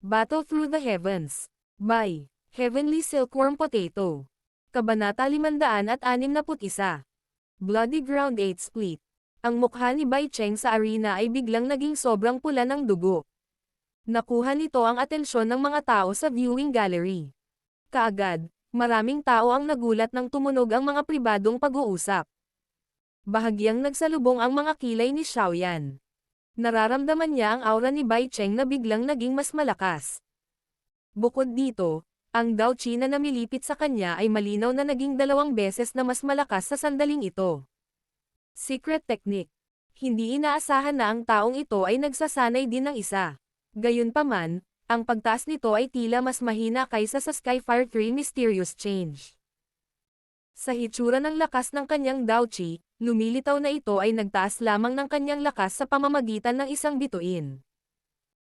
Battle Through the Heavens. By Heavenly Silkworm Potato. Kabanata 561. Bloody Ground 8 Split. Ang mukha ni Bai Cheng sa arena ay biglang naging sobrang pula ng dugo. Nakuha nito ang atensyon ng mga tao sa viewing gallery. Kaagad, maraming tao ang nagulat nang tumunog ang mga pribadong pag-uusap. Bahagyang nagsalubong ang mga kilay ni Xiaoyan. Nararamdaman niya ang aura ni Bai Cheng na biglang naging mas malakas. Bukod dito, ang Dao Qi na namilipit sa kanya ay malinaw na naging 2 beses na mas malakas sa sandaling ito. Secret Technique. Hindi inaasahan na ang taong ito ay nagsasanay din ng isa. Gayunpaman, ang pagtaas nito ay tila mas mahina kaysa sa Skyfire 3 Mysterious Change. Sa hitsura ng lakas ng kanyang Dao Qi, lumilitaw na ito ay nagtaas lamang ng kanyang lakas sa pamamagitan ng isang bituin.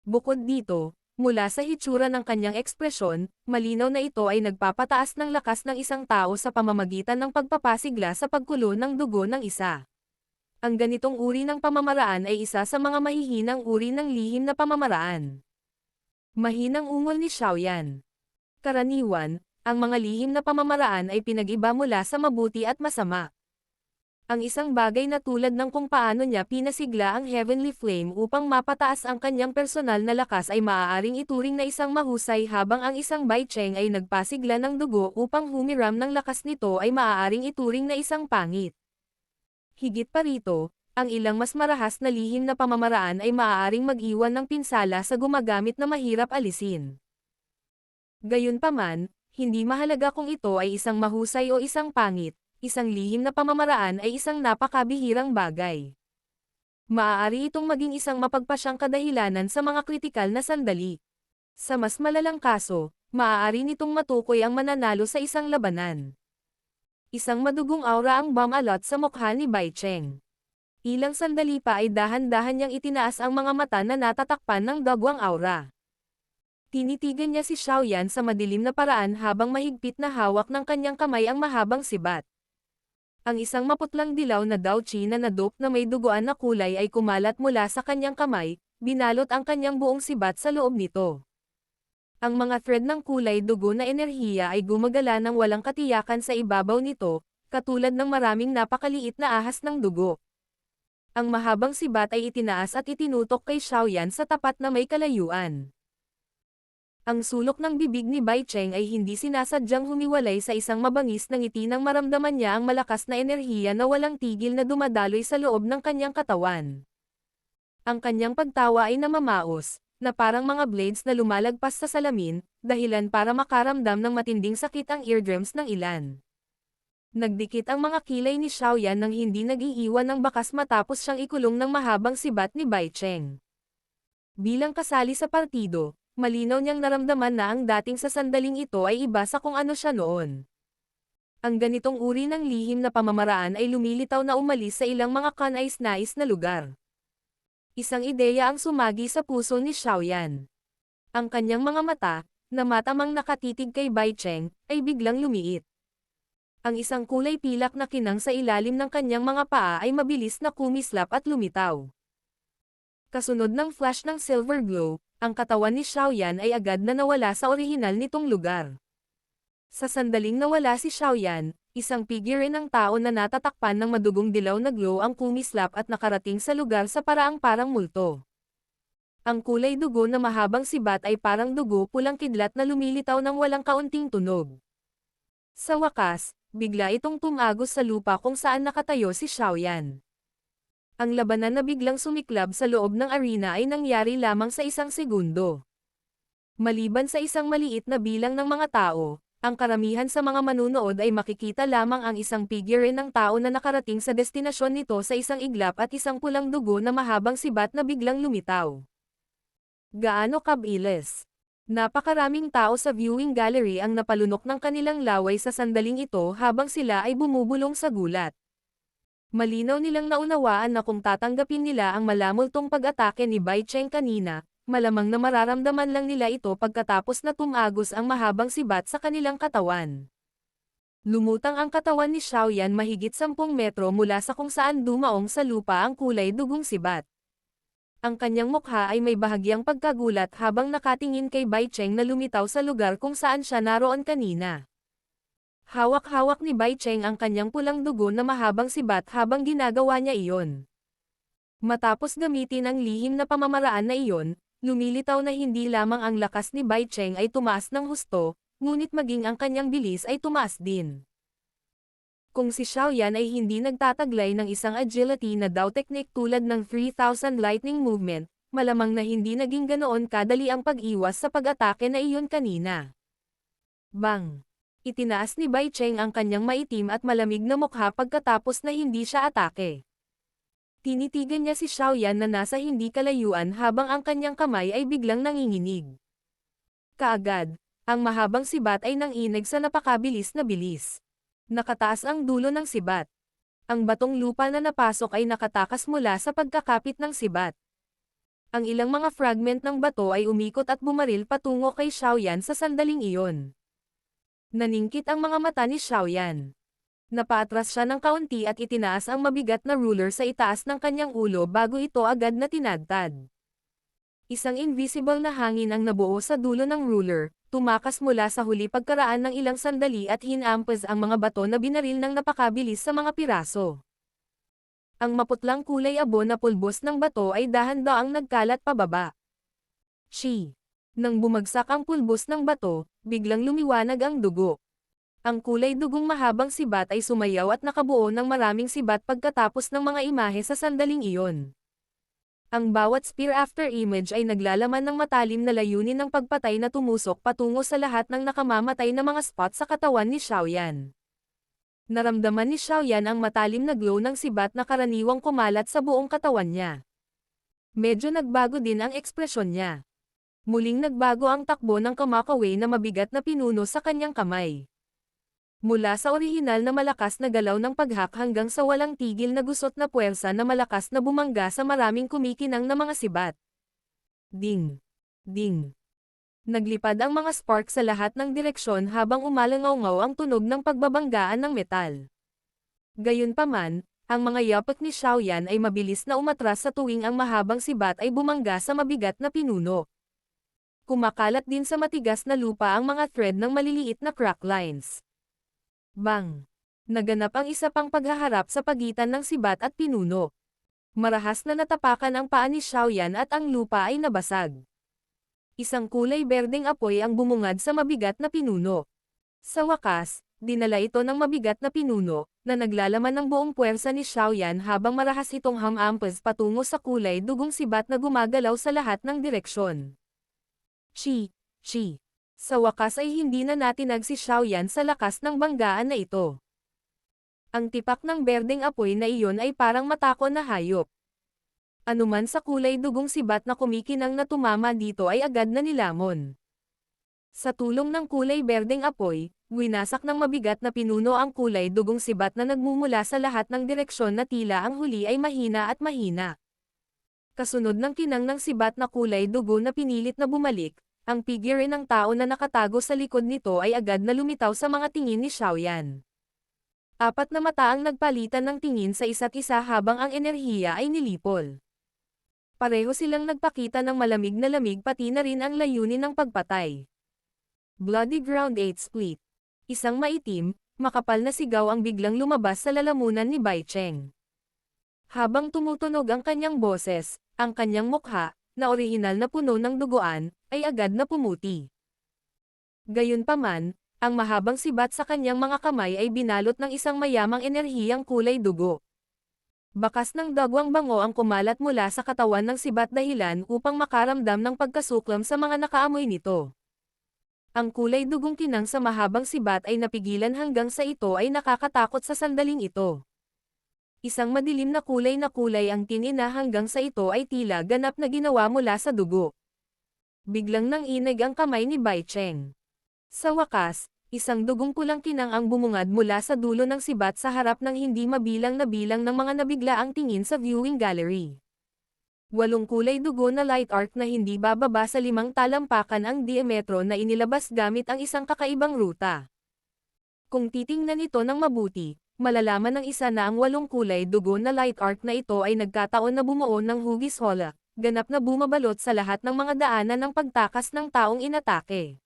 Bukod dito, mula sa hitsura ng kanyang ekspresyon, malinaw na ito ay nagpapataas ng lakas ng isang tao sa pamamagitan ng pagpapasigla sa pagkulo ng dugo ng isa. Ang ganitong uri ng pamamaraan ay isa sa mga mahihinang uri ng lihim na pamamaraan. Mahinang ungol ni Xiaoyan. Karaniwan, ang mga lihim na pamamaraan ay pinag-iba mula sa mabuti at masama. Ang isang bagay na tulad ng kung paano niya pinasigla ang Heavenly Flame upang mapataas ang kanyang personal na lakas ay maaaring ituring na isang mahusay habang ang isang Bai Cheng ay nagpasigla ng dugo upang humiram ng lakas nito ay maaaring ituring na isang pangit. Higit pa rito, ang ilang mas marahas na lihim na pamamaraan ay maaaring mag-iwan ng pinsala sa gumagamit na mahirap alisin. Gayunpaman, hindi mahalaga kung ito ay isang mahusay o isang pangit, isang lihim na pamamaraan ay isang napakabihirang bagay. Maaari itong maging isang mapagpasyang kadahilanan sa mga kritikal na sandali. Sa mas malalang kaso, maaari nitong matukoy ang mananalo sa isang labanan. Isang madugong aura ang bumalot sa mukha ni Bai Cheng. Ilang sandali pa ay dahan-dahan niyang itinaas ang mga mata na natatakpan ng dagwang aura. Tinitigan niya si Xiaoyan sa madilim na paraan habang mahigpit na hawak ng kanyang kamay ang mahabang sibat. Ang isang maputlang dilaw na Dao Qi na nadope na may duguan na kulay ay kumalat mula sa kanyang kamay, binalot ang kanyang buong sibat sa loob nito. Ang mga thread ng kulay dugo na enerhiya ay gumagala ng walang katiyakan sa ibabaw nito, katulad ng maraming napakaliit na ahas ng dugo. Ang mahabang sibat ay itinaas at itinutok kay Xiaoyan sa tapat na may kalayuan. Ang sulok ng bibig ni Bai Cheng ay hindi sinasadyang humiwalay sa isang mabangis na ngiti nang maramdaman niya ang malakas na enerhiya na walang tigil na dumadaloy sa loob ng kanyang katawan. Ang kanyang pagtawa ay namamaos, na parang mga blades na lumalagpas sa salamin, dahilan para makaramdam ng matinding sakit ang eardrums ng ilan. Nagdikit ang mga kilay ni Xiaoyan nang hindi nag-iiwan ng bakas matapos siyang ikulong ng mahabang sibat ni Bai Cheng. Bilang kasali sa partido, malinaw niyang naramdaman na ang dating sa sandaling ito ay iba sa kung ano siya noon. Ang ganitong uri ng lihim na pamamaraan ay lumilitaw na umalis sa ilang mga kanais-nais na lugar. Isang ideya ang sumagi sa puso ni Xiaoyan. Ang kanyang mga mata, na matamang nakatitig kay Bai Cheng, ay biglang lumiit. Ang isang kulay pilak na kinang sa ilalim ng kanyang mga paa ay mabilis na kumislap at lumitaw. Kasunod ng flash ng silver glow, ang katawan ni Xiaoyan ay agad na nawala sa orihinal nitong lugar. Sa sandaling nawala si Xiaoyan, isang figure ng tao na natatakpan ng madugong dilaw na glow ang kumislap at nakarating sa lugar sa paraang parang multo. Ang kulay dugo na mahabang sibat ay parang dugo pulang kidlat na lumilitaw ng walang kaunting tunog. Sa wakas, bigla itong tumagos sa lupa kung saan nakatayo si Xiaoyan. Ang labanan na biglang sumiklab sa loob ng arena ay nangyari lamang sa isang segundo. Maliban sa isang maliit na bilang ng mga tao, ang karamihan sa mga manunood ay makikita lamang ang isang figure ng tao na nakarating sa destinasyon nito sa isang iglap at isang pulang dugo na mahabang sibat na biglang lumitaw. Gaano kabilis! Napakaraming tao sa viewing gallery ang napalunok ng kanilang laway sa sandaling ito habang sila ay bumubulong sa gulat. Malinaw nilang naunawaan na kung tatanggapin nila ang malamultong pag-atake ni Bai Cheng kanina, malamang na mararamdaman lang nila ito pagkatapos na tumagos ang mahabang sibat sa kanilang katawan. Lumutang ang katawan ni Xiaoyan mahigit 10 metro mula sa kung saan dumaong sa lupa ang kulay dugong sibat. Ang kanyang mukha ay may bahagyang pagkagulat habang nakatingin kay Bai Cheng na lumitaw sa lugar kung saan siya naroon kanina. Hawak-hawak ni Bai Cheng ang kanyang pulang dugo na mahabang sibat habang ginagawa niya iyon. Matapos gamitin ang lihim na pamamaraan na iyon, lumilitaw na hindi lamang ang lakas ni Bai Cheng ay tumaas ng husto, ngunit maging ang kanyang bilis ay tumaas din. Kung si Xiaoyan ay hindi nagtataglay ng isang agility na Dao technique tulad ng 3,000 lightning movement, malamang na hindi naging ganoon kadali ang pag-iwas sa pag-atake na iyon kanina. Bang! Itinaas ni Bai Cheng ang kanyang maitim at malamig na mukha pagkatapos na hindi siya atake. Tinitigan niya si Xiaoyan na nasa hindi kalayuan habang ang kanyang kamay ay biglang nanginginig. Kaagad, ang mahabang sibat ay nanginig sa napakabilis na bilis. Nakataas ang dulo ng sibat. Ang batong lupa na napasok ay nakatakas mula sa pagkakapit ng sibat. Ang ilang mga fragment ng bato ay umikot at bumaril patungo kay Xiaoyan sa sandaling iyon. Naningkit ang mga mata ni Xiaoyan. Napaatras siya ng kaunti at itinaas ang mabigat na ruler sa itaas ng kanyang ulo bago ito agad na tinadtad. Isang invisible na hangin ang nabuo sa dulo ng ruler, tumakas mula sa huli pagkaraan ng ilang sandali at hinampas ang mga bato na binaril ng napakabilis sa mga piraso. Ang maputlang kulay abo na pulbos ng bato ay dahan-daang nagkalat pababa. Shi! Nang bumagsak ang pulbos ng bato, biglang lumiwanag ang dugo. Ang kulay dugong mahabang sibat ay sumayaw at nakabuo ng maraming sibat pagkatapos ng mga imahe sa sandaling iyon. Ang bawat spear after image ay naglalaman ng matalim na layunin ng pagpatay na tumusok patungo sa lahat ng nakamamatay na mga spot sa katawan ni Xiaoyan. Naramdaman ni Xiaoyan ang matalim na glow ng sibat na karaniwang kumalat sa buong katawan niya. Medyo nagbago din ang ekspresyon niya. Muling nagbago ang takbo ng Kamakaway na mabigat na pinuno sa kanyang kamay. Mula sa orihinal na malakas na galaw ng paghak hanggang sa walang tigil na gusot na puwersa na malakas na bumangga sa maraming kumikinang na mga sibat. Ding! Ding! Naglipad ang mga spark sa lahat ng direksyon habang umalangaw-ngaw ang tunog ng pagbabanggaan ng metal. Gayunpaman, ang mga yapak ni Xiaoyan ay mabilis na umatras sa tuwing ang mahabang sibat ay bumangga sa mabigat na pinuno. Kumakalat din sa matigas na lupa ang mga thread ng maliliit na crack lines. Bang! Naganap ang isa pang paghaharap sa pagitan ng sibat at pinuno. Marahas na natapakan ang paa ni Xiaoyan at ang lupa ay nabasag. Isang kulay berdeng apoy ang bumungad sa mabigat na pinuno. Sa wakas, dinala ito ng mabigat na pinuno, na naglalaman ng buong puwersa ni Xiaoyan habang marahas itong hamampas patungo sa kulay dugong sibat na gumagalaw sa lahat ng direksyon. Shi! Shi! Sa wakas ay hindi na natinag si Xiaoyan sa lakas ng banggaan na ito. Ang tipak ng berdeng apoy na iyon ay parang matako na hayop. Anuman sa kulay dugong sibat na kumikinang na tumama dito ay agad na nilamon. Sa tulong ng kulay berdeng apoy, winasak ng mabigat na pinuno ang kulay dugong sibat na nagmumula sa lahat ng direksyon na tila ang huli ay mahina at mahina. Kasunod ng kinang ng sibat na kulay dugo na pinilit na bumalik, ang figure ng tao na nakatago sa likod nito ay agad na lumitaw sa mga tingin ni Xiaoyan. Apat na mata ang nagpalitan ng tingin sa isa't isa habang ang enerhiya ay nilipol. Pareho silang nagpakita ng malamig na lamig pati na rin ang layunin ng pagpatay. Bloody Ground 8 Split. Isang maitim, makapal na sigaw ang biglang lumabas sa lalamunan ni Bai Cheng. Habang tumutunog ang kanyang boses, ang kanyang mukha, na orihinal na puno ng duguan, ay agad na pumuti. Gayunpaman, ang mahabang sibat sa kanyang mga kamay ay binalot ng isang mayamang enerhiyang kulay dugo. Bakas ng dagwang bango ang kumalat mula sa katawan ng sibat dahilan upang makaramdam ng pagkasuklam sa mga nakaamoy nito. Ang kulay dugong kinang sa mahabang sibat ay napigilan hanggang sa ito ay nakakatakot sa sandaling ito. Isang madilim na kulay ang tinina hanggang sa ito ay tila ganap na ginawa mula sa dugo. Biglang nanginig ang kamay ni Bai Cheng. Sa wakas, isang dugong pulang kinang ang bumungad mula sa dulo ng sibat sa harap ng hindi mabilang na bilang ng mga nabiglaang tingin sa viewing gallery. 8 kulay dugo na light arc na hindi bababa sa 5 talampakan ang diametro na inilabas gamit ang isang kakaibang ruta. Kung titingnan ito ng mabuti, malalaman ng isa na ang 8 kulay dugo na light arc na ito ay nagkataon na bumuo ng hugis hola, ganap na bumabalot sa lahat ng mga daanan ng pagtakas ng taong inatake.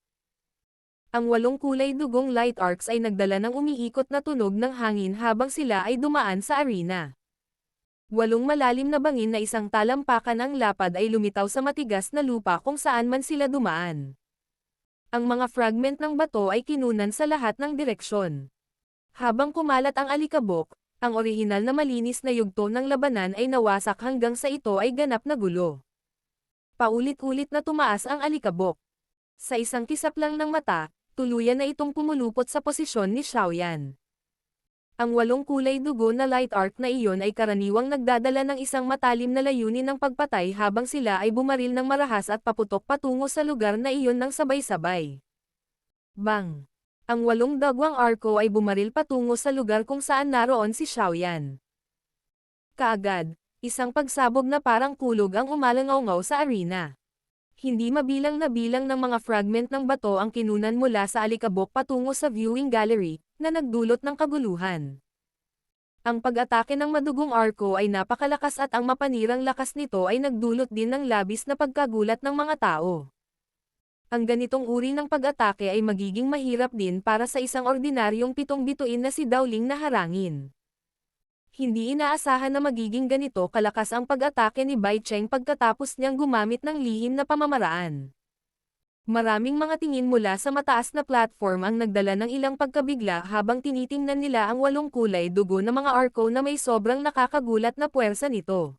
Ang 8 kulay dugong light arcs ay nagdala ng umiikot na tunog ng hangin habang sila ay dumaan sa arena. 8 malalim na bangin na isang talampakan ang lapad ay lumitaw sa matigas na lupa kung saan man sila dumaan. Ang mga fragment ng bato ay kinunan sa lahat ng direksyon. Habang kumalat ang alikabok, ang orihinal na malinis na yugto ng labanan ay nawasak hanggang sa ito ay ganap na gulo. Paulit-ulit na tumaas ang alikabok. Sa isang kisap lang ng mata, tuluyan na itong pumulupot sa posisyon ni Xiaoyan. Ang 8 kulay dugo na light arc na iyon ay karaniwang nagdadala ng isang matalim na layunin ng pagpatay habang sila ay bumaril ng marahas at paputok patungo sa lugar na iyon ng sabay-sabay. Bang! Ang 8 dagwang arko ay bumaril patungo sa lugar kung saan naroon si Xiaoyan. Kaagad, isang pagsabog na parang kulog ang umalangaw-ngaw sa arena. Hindi mabilang na bilang ng mga fragment ng bato ang kinunan mula sa alikabok patungo sa viewing gallery, na nagdulot ng kaguluhan. Ang pag-atake ng madugong arko ay napakalakas at ang mapanirang lakas nito ay nagdulot din ng labis na pagkagulat ng mga tao. Ang ganitong uri ng pag-atake ay magiging mahirap din para sa isang ordinaryong pitong bituin na si Dowling na harangin. Hindi inaasahan na magiging ganito kalakas ang pag-atake ni Bai Cheng pagkatapos niyang gumamit ng lihim na pamamaraan. Maraming mga tingin mula sa mataas na platform ang nagdala ng ilang pagkabigla habang tinitingnan nila ang 8 kulay dugo na mga arko na may sobrang nakakagulat na puwersa nito.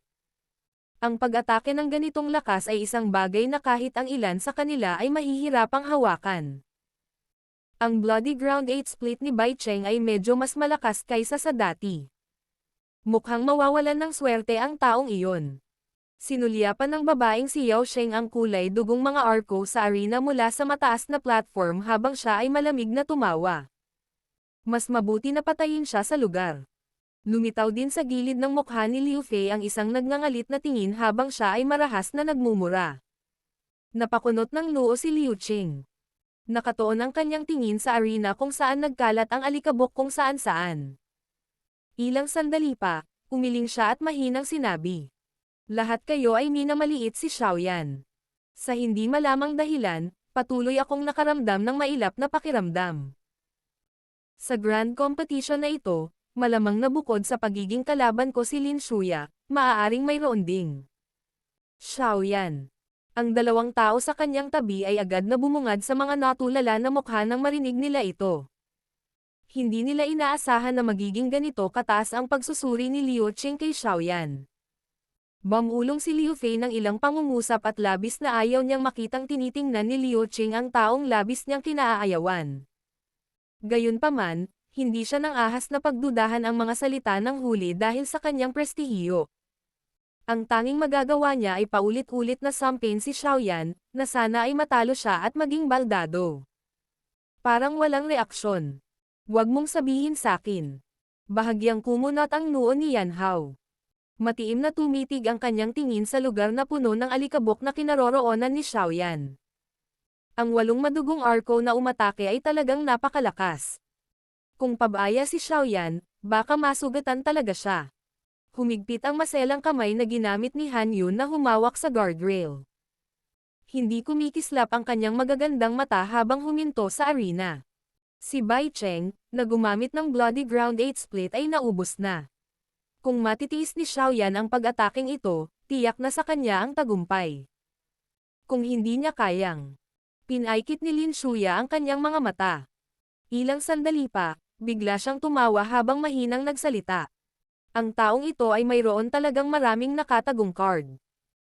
Ang pag-atake ng ganitong lakas ay isang bagay na kahit ang ilan sa kanila ay mahihirapang hawakan. Ang Bloody Ground 8 split ni Bai Cheng ay medyo mas malakas kaysa sa dati. Mukhang mawawalan ng swerte ang taong iyon. Sinulyapan ng babaeng si Yao Sheng ang kulay dugong mga arko sa arena mula sa mataas na platform habang siya ay malamig na tumawa. Mas mabuti na patayin siya sa lugar. Lumitaw din sa gilid ng mukha ni Liu Fei ang isang nagngangalit na tingin habang siya ay marahas na nagmumura. Napakunot ng noo si Liu Qing. Nakatuon ang kanyang tingin sa arena kung saan nagkalat ang alikabok kung saan-saan. Ilang sandali pa, umiling siya at mahinang sinabi. Lahat kayo ay minamaliit si Xiaoyan. Sa hindi malamang dahilan, patuloy akong nakaramdam ng mailap na pakiramdam. Sa grand competition na ito, malamang na bukod sa pagiging kalaban ko si Lin Shuya, maaaring mayroon ding Xiaoyan. Ang 2 tao sa kanyang tabi ay agad na bumungad sa mga natulala na mukha nang marinig nila ito. Hindi nila inaasahan na magiging ganito kataas ang pagsusuri ni Liu Qing kay Xiaoyan. Bumulong si Liu Fei ng ilang pangungusap at labis na ayaw niyang makitang tinitingnan ni Liu Qing ang taong labis niyang kinaayawan. Gayunpaman, hindi siya nang ahas na pagdudahan ang mga salita ng huli dahil sa kanyang prestihiyo. Ang tanging magagawa niya ay paulit-ulit na sampin si Xiaoyan, na sana ay matalo siya at maging baldado. Parang walang reaksyon. Huwag mong sabihin sakin. Bahagyang kumunot ang noo ni Yan Hao. Matiim na tumitig ang kanyang tingin sa lugar na puno ng alikabok na kinaroroonan ni Xiaoyan. Ang 8 madugong arko na umatake ay talagang napakalakas. Kung pabaya si Xiaoyan, baka masugatan talaga siya. Humigpit ang maselang kamay na ginamit ni Han Yun na humawak sa guardrail. Hindi kumikislap ang kanyang magagandang mata habang huminto sa arena. Si Bai Cheng, na gumamit ng Bloody Ground 8 split ay naubos na. Kung matitiis ni Xiaoyan ang pag-ataking ito, tiyak na sa kanya ang tagumpay. Kung hindi niya kayang, pinaikit ni Lin Shuya ang kanyang mga mata. Ilang sandali pa, bigla siyang tumawa habang mahinang nagsalita. Ang taong ito ay mayroon talagang maraming nakatagong card.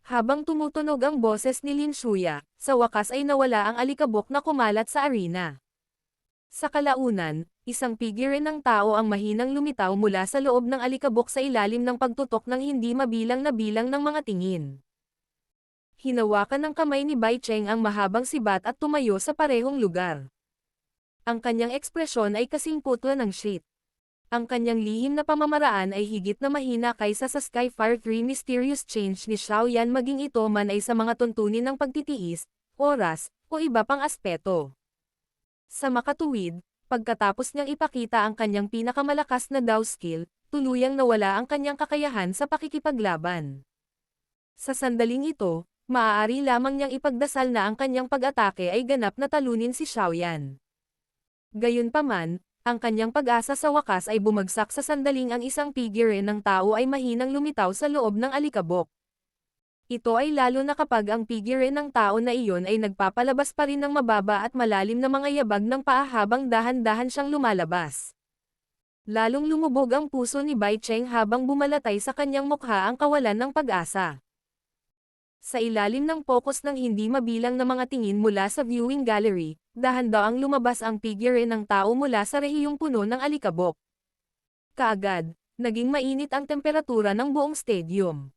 Habang tumutunog ang boses ni Lin Shuya, sa wakas ay nawala ang alikabok na kumalat sa arena. Sa kalaunan, isang figure ng tao ang mahinang lumitaw mula sa loob ng alikabok sa ilalim ng pagtutok ng hindi mabilang na bilang ng mga tingin. Hinawakan ng kamay ni Bai Cheng ang mahabang sibat at tumayo sa parehong lugar. Ang kanyang ekspresyon ay kasing putla ng sheet. Ang kanyang lihim na pamamaraan ay higit na mahina kaysa sa Skyfire 3 Mysterious Change ni Xiaoyan maging ito man ay sa mga tuntunin ng pagtitiis, oras, o iba pang aspeto. Sa makatuwid, pagkatapos niyang ipakita ang kanyang pinakamalakas na Dao skill, tuluyang nawala ang kanyang kakayahan sa pakikipaglaban. Sa sandaling ito, maaari lamang niyang ipagdasal na ang kanyang pag-atake ay ganap na talunin si Xiaoyan. Gayunpaman, ang kanyang pag-asa sa wakas ay bumagsak sa sandaling ang isang figure ng tao ay mahinang lumitaw sa loob ng alikabok. Ito ay lalo na kapag ang figure ng tao na iyon ay nagpapalabas pa rin ng mababa at malalim na mga yabag ng paa habang dahan-dahan siyang lumalabas. Lalong lumubog ang puso ni Bai Cheng habang bumalatay sa kanyang mukha ang kawalan ng pag-asa. Sa ilalim ng focus ng hindi mabilang na mga tingin mula sa viewing gallery, dahan-daang lumabas ang figure ng tao mula sa rehiyong puno ng alikabok. Kaagad, naging mainit ang temperatura ng buong stadium.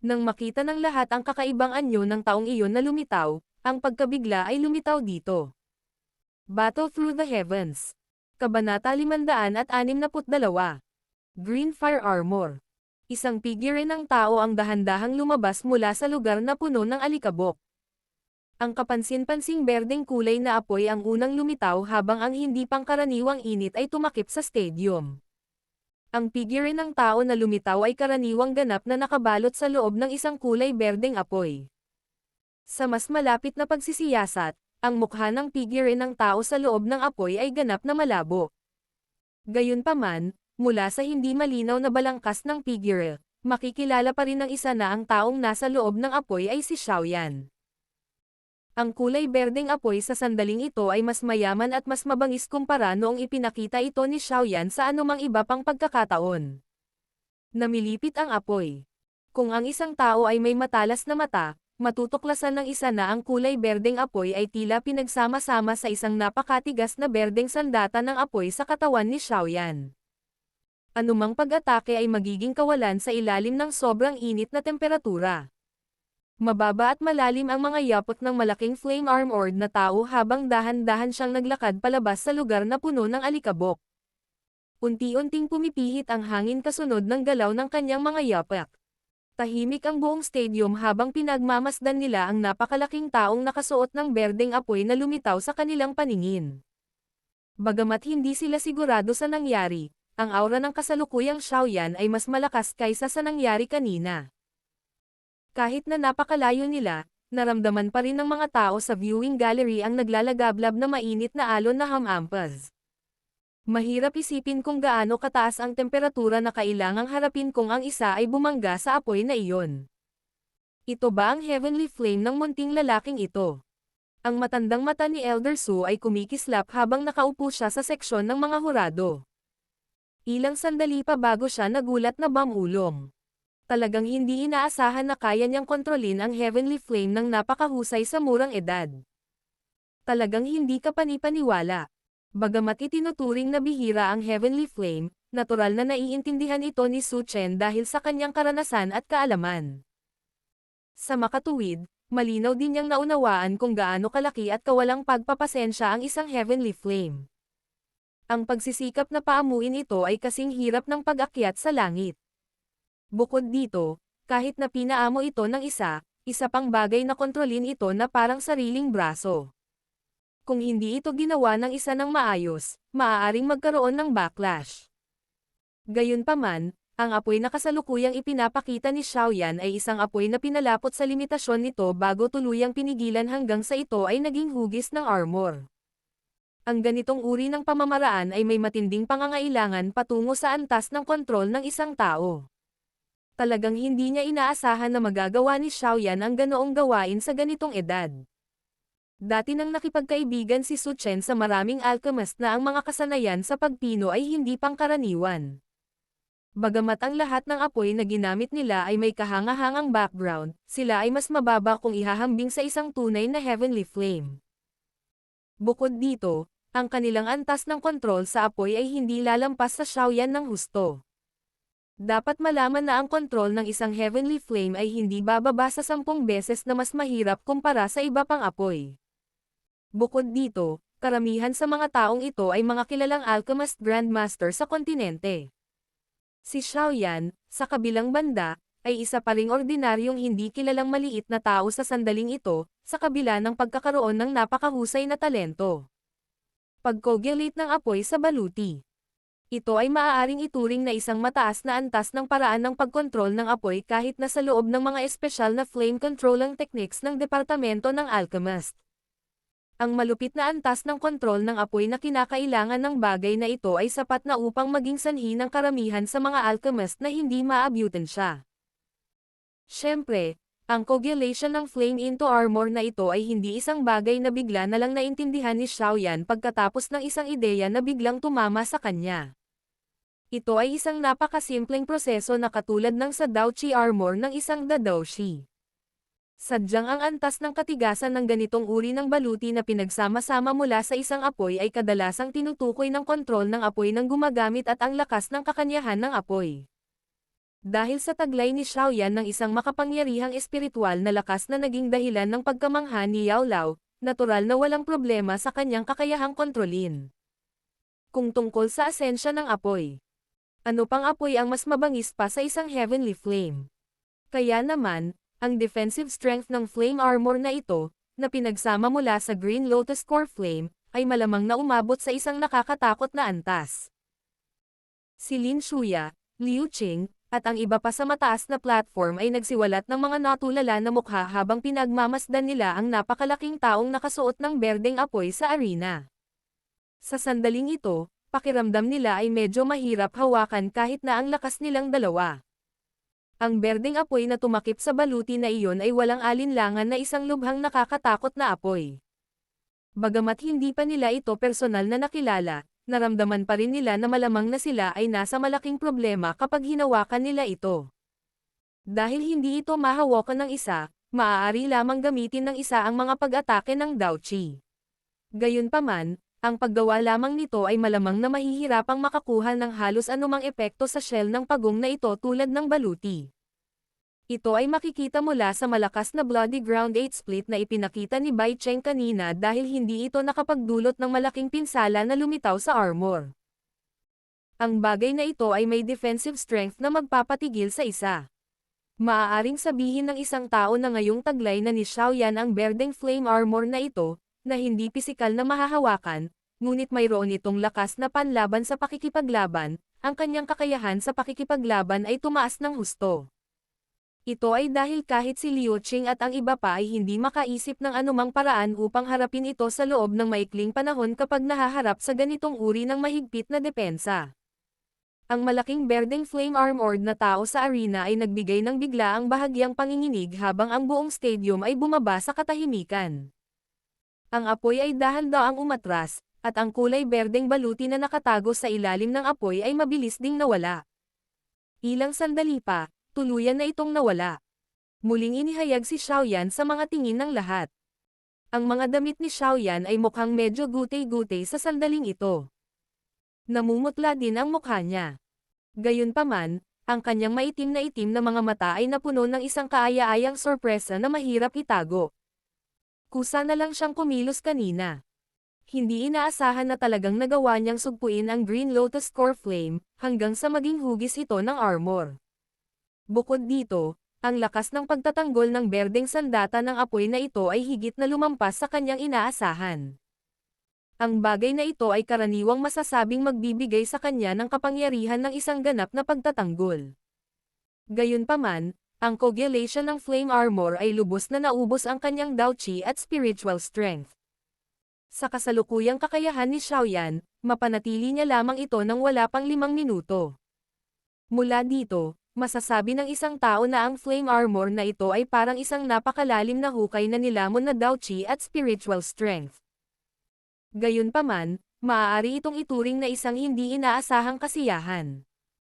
Nang makita ng lahat ang kakaibang anyo ng taong iyon na lumitaw, ang pagkabigla ay lumitaw dito. Battle Through the Heavens. Kabanata 562. Green Fire Armor. Isang figure ng tao ang dahan-dahang lumabas mula sa lugar na puno ng alikabok. Ang kapansin-pansing berdeng kulay na apoy ang unang lumitaw habang ang hindi pangkaraniwang init ay tumakip sa stadium. Ang figure ng tao na lumitaw ay karaniwang ganap na nakabalot sa loob ng isang kulay berdeng apoy. Sa mas malapit na pagsisiyasat, ang mukha ng figure ng tao sa loob ng apoy ay ganap na malabo. Gayunpaman, mula sa hindi malinaw na balangkas ng figure, makikilala pa rin ng isa na ang taong nasa loob ng apoy ay si Xiaoyan. Ang kulay berdeng apoy sa sandaling ito ay mas mayaman at mas mabangis kumpara noong ipinakita ito ni Xiaoyan sa anumang iba pang pagkakataon. Namilipit ang apoy. Kung ang isang tao ay may matalas na mata, matutuklasan ng isa na ang kulay berdeng apoy ay tila pinagsama-sama sa isang napakatigas na berdeng sandata ng apoy sa katawan ni Xiaoyan. Anumang pag-atake ay magiging kawalan sa ilalim ng sobrang init na temperatura. Mababa at malalim ang mga yapot ng malaking flame-armored na tao habang dahan-dahan siyang naglakad palabas sa lugar na puno ng alikabok. Unti-unting pumipihit ang hangin kasunod ng galaw ng kanyang mga yapak. Tahimik ang buong stadium habang pinagmamasdan nila ang napakalaking taong nakasuot ng berdeng apoy na lumitaw sa kanilang paningin. Bagamat hindi sila sigurado sa nangyari, ang aura ng kasalukuyang Xiaoyan ay mas malakas kaysa sa nangyari kanina. Kahit na napakalayo nila, naramdaman pa rin ng mga tao sa viewing gallery ang naglalagablab na mainit na alon na hamampas. Mahirap isipin kung gaano kataas ang temperatura na kailangang harapin kung ang isa ay bumangga sa apoy na iyon. Ito ba ang heavenly flame ng munting lalaking ito? Ang matandang mata ni Elder Su ay kumikislap habang nakaupo siya sa seksyon ng mga hurado. Ilang sandali pa bago siya nagulat na bumulong. Talagang hindi inaasahan na kaya niyang kontrolin ang heavenly flame ng napakahusay sa murang edad. Talagang hindi ka panipaniwala. Bagamat itinuturing na bihira ang heavenly flame, natural na naiintindihan ito ni Su Chen dahil sa kanyang karanasan at kaalaman. Sa makatuwid, malinaw din niyang naunawaan kung gaano kalaki at kawalang pagpapasensya ang isang heavenly flame. Ang pagsisikap na paamuin ito ay kasing hirap ng pag-akyat sa langit. Bukod dito, kahit na pinaamo ito ng isa pang bagay na kontrolin ito na parang sariling braso. Kung hindi ito ginawa ng isa ng maayos, maaaring magkaroon ng backlash. Gayunpaman, ang apoy na kasalukuyang ipinapakita ni Xiaoyan ay isang apoy na pinalapot sa limitasyon nito bago tuluyang pinigilan hanggang sa ito ay naging hugis ng armor. Ang ganitong uri ng pamamaraan ay may matinding pangangailangan patungo sa antas ng kontrol ng isang tao. Talagang hindi niya inaasahan na magagawa ni Xiaoyan ang ganoong gawain sa ganitong edad. Dati nang nakipagkaibigan si Su Chen sa maraming alchemist na ang mga kasanayan sa pagpino ay hindi pangkaraniwan. Bagamat ang lahat ng apoy na ginamit nila ay may kahanga-hangang background, sila ay mas mababa kung ihahambing sa isang tunay na heavenly flame. Bukod dito, ang kanilang antas ng kontrol sa apoy ay hindi lalampas sa Xiaoyan ng husto. Dapat malaman na ang kontrol ng isang heavenly flame ay hindi bababa sa 10 beses na mas mahirap kumpara sa iba pang apoy. Bukod dito, karamihan sa mga taong ito ay mga kilalang alchemist grandmaster sa kontinente. Si Xiaoyan, sa kabilang banda, ay isa pa ring ordinaryong hindi kilalang maliit na tao sa sandaling ito, sa kabila ng pagkakaroon ng napakahusay na talento. Pag-coagulate ng apoy sa baluti. Ito ay maaaring ituring na isang mataas na antas ng paraan ng pagkontrol ng apoy kahit na sa loob ng mga espesyal na flame controlling techniques ng departamento ng alchemist. Ang malupit na antas ng kontrol ng apoy na kinakailangan ng bagay na ito ay sapat na upang maging sanhi ng karamihan sa mga alchemist na hindi maabutan siya. Siyempre, ang coagulation ng flame into armor na ito ay hindi isang bagay na bigla na lang naintindihan ni Xiaoyan pagkatapos ng isang ideya na biglang tumama sa kanya. Ito ay isang napakasimpleng proseso na katulad ng sa Daochi armor ng isang Dadoshi. Sadyang ang antas ng katigasan ng ganitong uri ng baluti na pinagsama-sama mula sa isang apoy ay kadalasang tinutukoy ng kontrol ng apoy ng gumagamit at ang lakas ng kakanyahan ng apoy. Dahil sa taglay ni Xiaoyan ng isang makapangyarihang espiritual na lakas na naging dahilan ng pagkamangha ni Yao Lao, natural na walang problema sa kanyang kakayahang kontrolin. Kung tungkol sa asensya ng apoy, ano pang apoy ang mas mabangis pa sa isang heavenly flame? Kaya naman, ang defensive strength ng flame armor na ito, na pinagsama mula sa Green Lotus Core Flame, ay malamang na umabot sa isang nakakatakot na antas. Si Lin Shuya, Liu Qing, at ang iba pa sa mataas na platform ay nagsiwalat ng mga natulala na mukha habang pinagmamasdan nila ang napakalaking taong nakasuot ng berdeng apoy sa arena. Sa sandaling ito, pakiramdam nila ay medyo mahirap hawakan kahit na ang lakas nilang dalawa. Ang berdeng apoy na tumakip sa baluti na iyon ay walang alinlangan na isang lubhang nakakatakot na apoy. Bagamat hindi pa nila ito personal na nakilala, naramdaman pa rin nila na malamang na sila ay nasa malaking problema kapag hinawakan nila ito. Dahil hindi ito mahawakan ng isa, maaari lamang gamitin ng isa ang mga pag-atake ng Daochi. Gayunpaman, ang paggawa lamang nito ay malamang na mahihirapang makakuha ng halos anumang epekto sa shell ng pagong na ito tulad ng baluti. Ito ay makikita mula sa malakas na Bloody Ground 8 split na ipinakita ni Bai Cheng kanina dahil hindi ito nakapagdulot ng malaking pinsala na lumitaw sa armor. Ang bagay na ito ay may defensive strength na magpapatigil sa isa. Maaaring sabihin ng isang tao na ngayong taglay na ni Xiaoyan ang berdeng flame armor na ito, na hindi pisikal na mahahawakan, ngunit mayroon itong lakas na panlaban sa pakikipaglaban, ang kanyang kakayahan sa pakikipaglaban ay tumaas ng husto. Ito ay dahil kahit si Liu Qing at ang iba pa ay hindi makaisip ng anumang paraan upang harapin ito sa loob ng maikling panahon kapag nahaharap sa ganitong uri ng mahigpit na depensa. Ang malaking berdeng flame armored na tao sa arena ay nagbigay ng biglaang bahagyang panginginig habang ang buong stadium ay bumaba sa katahimikan. Ang apoy ay dahan-daang umatras, at ang kulay berdeng baluti na nakatago sa ilalim ng apoy ay mabilis ding nawala. Ilang sandali pa, tuluyan na itong nawala. Muling inihayag si Xiaoyan sa mga tingin ng lahat. Ang mga damit ni Xiaoyan ay mukhang medyo gutay-gutay sa sandaling ito. Namumutla din ang mukha niya. Gayunpaman, ang kanyang maitim na mga mata ay napuno ng isang kaaya-ayang sorpresa na mahirap itago. Kusa na lang siyang kumilos kanina. Hindi inaasahan na talagang nagawa niyang sugpuin ang Green Lotus Core Flame, hanggang sa maging hugis ito ng armor. Bukod dito, ang lakas ng pagtatanggol ng berdeng sandata ng apoy na ito ay higit na lumampas sa kanyang inaasahan. Ang bagay na ito ay karaniwang masasabing magbibigay sa kanya ng kapangyarihan ng isang ganap na pagtatanggol. Gayunpaman, ang coagulation ng flame armor ay lubos na naubos ang kanyang Daochi at spiritual strength. Sa kasalukuyang kakayahan ni Xiaoyan, mapanatili niya lamang ito ng wala pang 5 minuto. Mula dito, masasabi ng isang tao na ang flame armor na ito ay parang isang napakalalim na hukay na nilamon na Daochi at spiritual strength. Gayunpaman, maaari itong ituring na isang hindi inaasahang kasiyahan.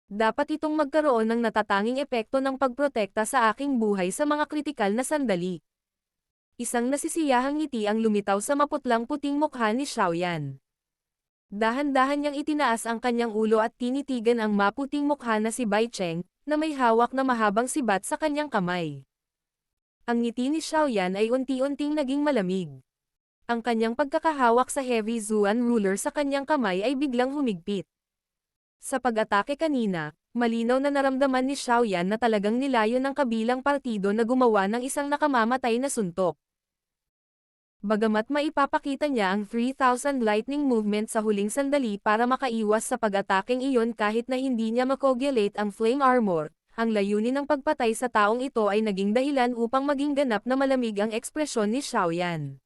Dapat itong magkaroon ng natatanging epekto ng pagprotekta sa aking buhay sa mga kritikal na sandali. Isang nasisiyahang ngiti ang lumitaw sa maputlang-puting mukha ni Xiaoyan. Dahan-dahan niyang itinaas ang kanyang ulo at tinitigan ang maputing mukha na si Bai Cheng, na may hawak na mahabang sibat sa kanyang kamay. Ang ngiti ni Xiaoyan ay unti-unting naging malamig. Ang kanyang pagkakahawak sa heavy Zuan ruler sa kanyang kamay ay biglang humigpit. Sa pag-atake kanina, malinaw na naramdaman ni Xiaoyan na talagang nilayo ng kabilang partido na gumawa ng isang nakamamatay na suntok. Bagamat maipapakita niya ang 3,000 lightning movement sa huling sandali para makaiwas sa pag-ataking iyon kahit na hindi niya makogulate ang flame armor, ang layunin ng pagpatay sa taong ito ay naging dahilan upang maging ganap na malamig ang ekspresyon ni Xiaoyan.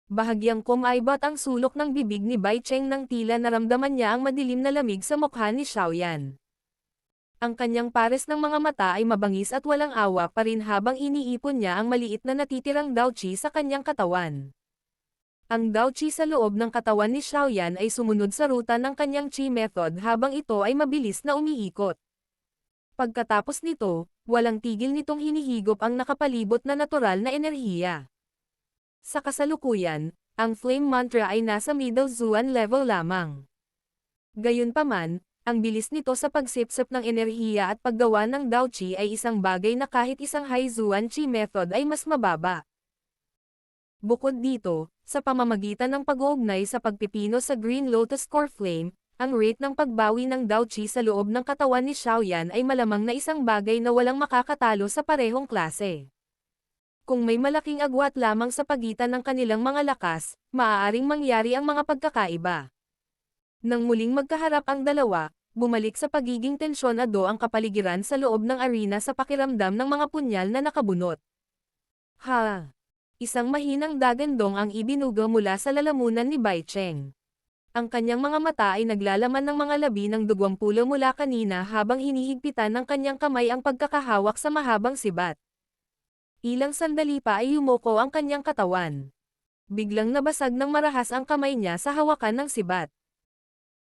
Bahagyang kumaibot ang sulok ng bibig ni Bai Cheng nang tila naramdaman niya ang madilim na lamig sa mukha ni Xiaoyan. Ang kanyang pares ng mga mata ay mabangis at walang awa pa rin habang iniipon niya ang maliit na natitirang daochi sa kanyang katawan. Ang daochi sa loob ng katawan ni Xiaoyan ay sumunod sa ruta ng kanyang chi method habang ito ay mabilis na umiikot. Pagkatapos nito, walang tigil nitong hinihigop ang nakapalibot na natural na enerhiya. Sa kasalukuyan, ang flame mantra ay nasa middle Zuan level lamang. Gayunpaman, ang bilis nito sa pagsipsip ng enerhiya at paggawa ng daochi ay isang bagay na kahit isang high Zuan Chi method ay mas mababa. Bukod dito, sa pamamagitan ng pag-uugnay sa pagpipino sa Green Lotus Core Flame, ang rate ng pagbawi ng daochi sa loob ng katawan ni Xiaoyan ay malamang na isang bagay na walang makakatalo sa parehong klase. Kung may malaking agwat lamang sa pagitan ng kanilang mga lakas, maaaring mangyari ang mga pagkakaiba. Nang muling magkaharap ang dalawa, bumalik sa pagiging tensyonado ang kapaligiran sa loob ng arena sa pakiramdam ng mga punyal na nakabunot. Ha! Isang mahinang dagandong ang ibinuga mula sa lalamunan ni Bai Cheng. Ang kanyang mga mata ay naglalaman ng mga labi ng 20 mula kanina habang hinihigpitan ng kanyang kamay ang pagkakahawak sa mahabang sibat. Ilang sandali pa ay yumuko ang kanyang katawan. Biglang nabasag ng marahas ang kamay niya sa hawakan ng sibat.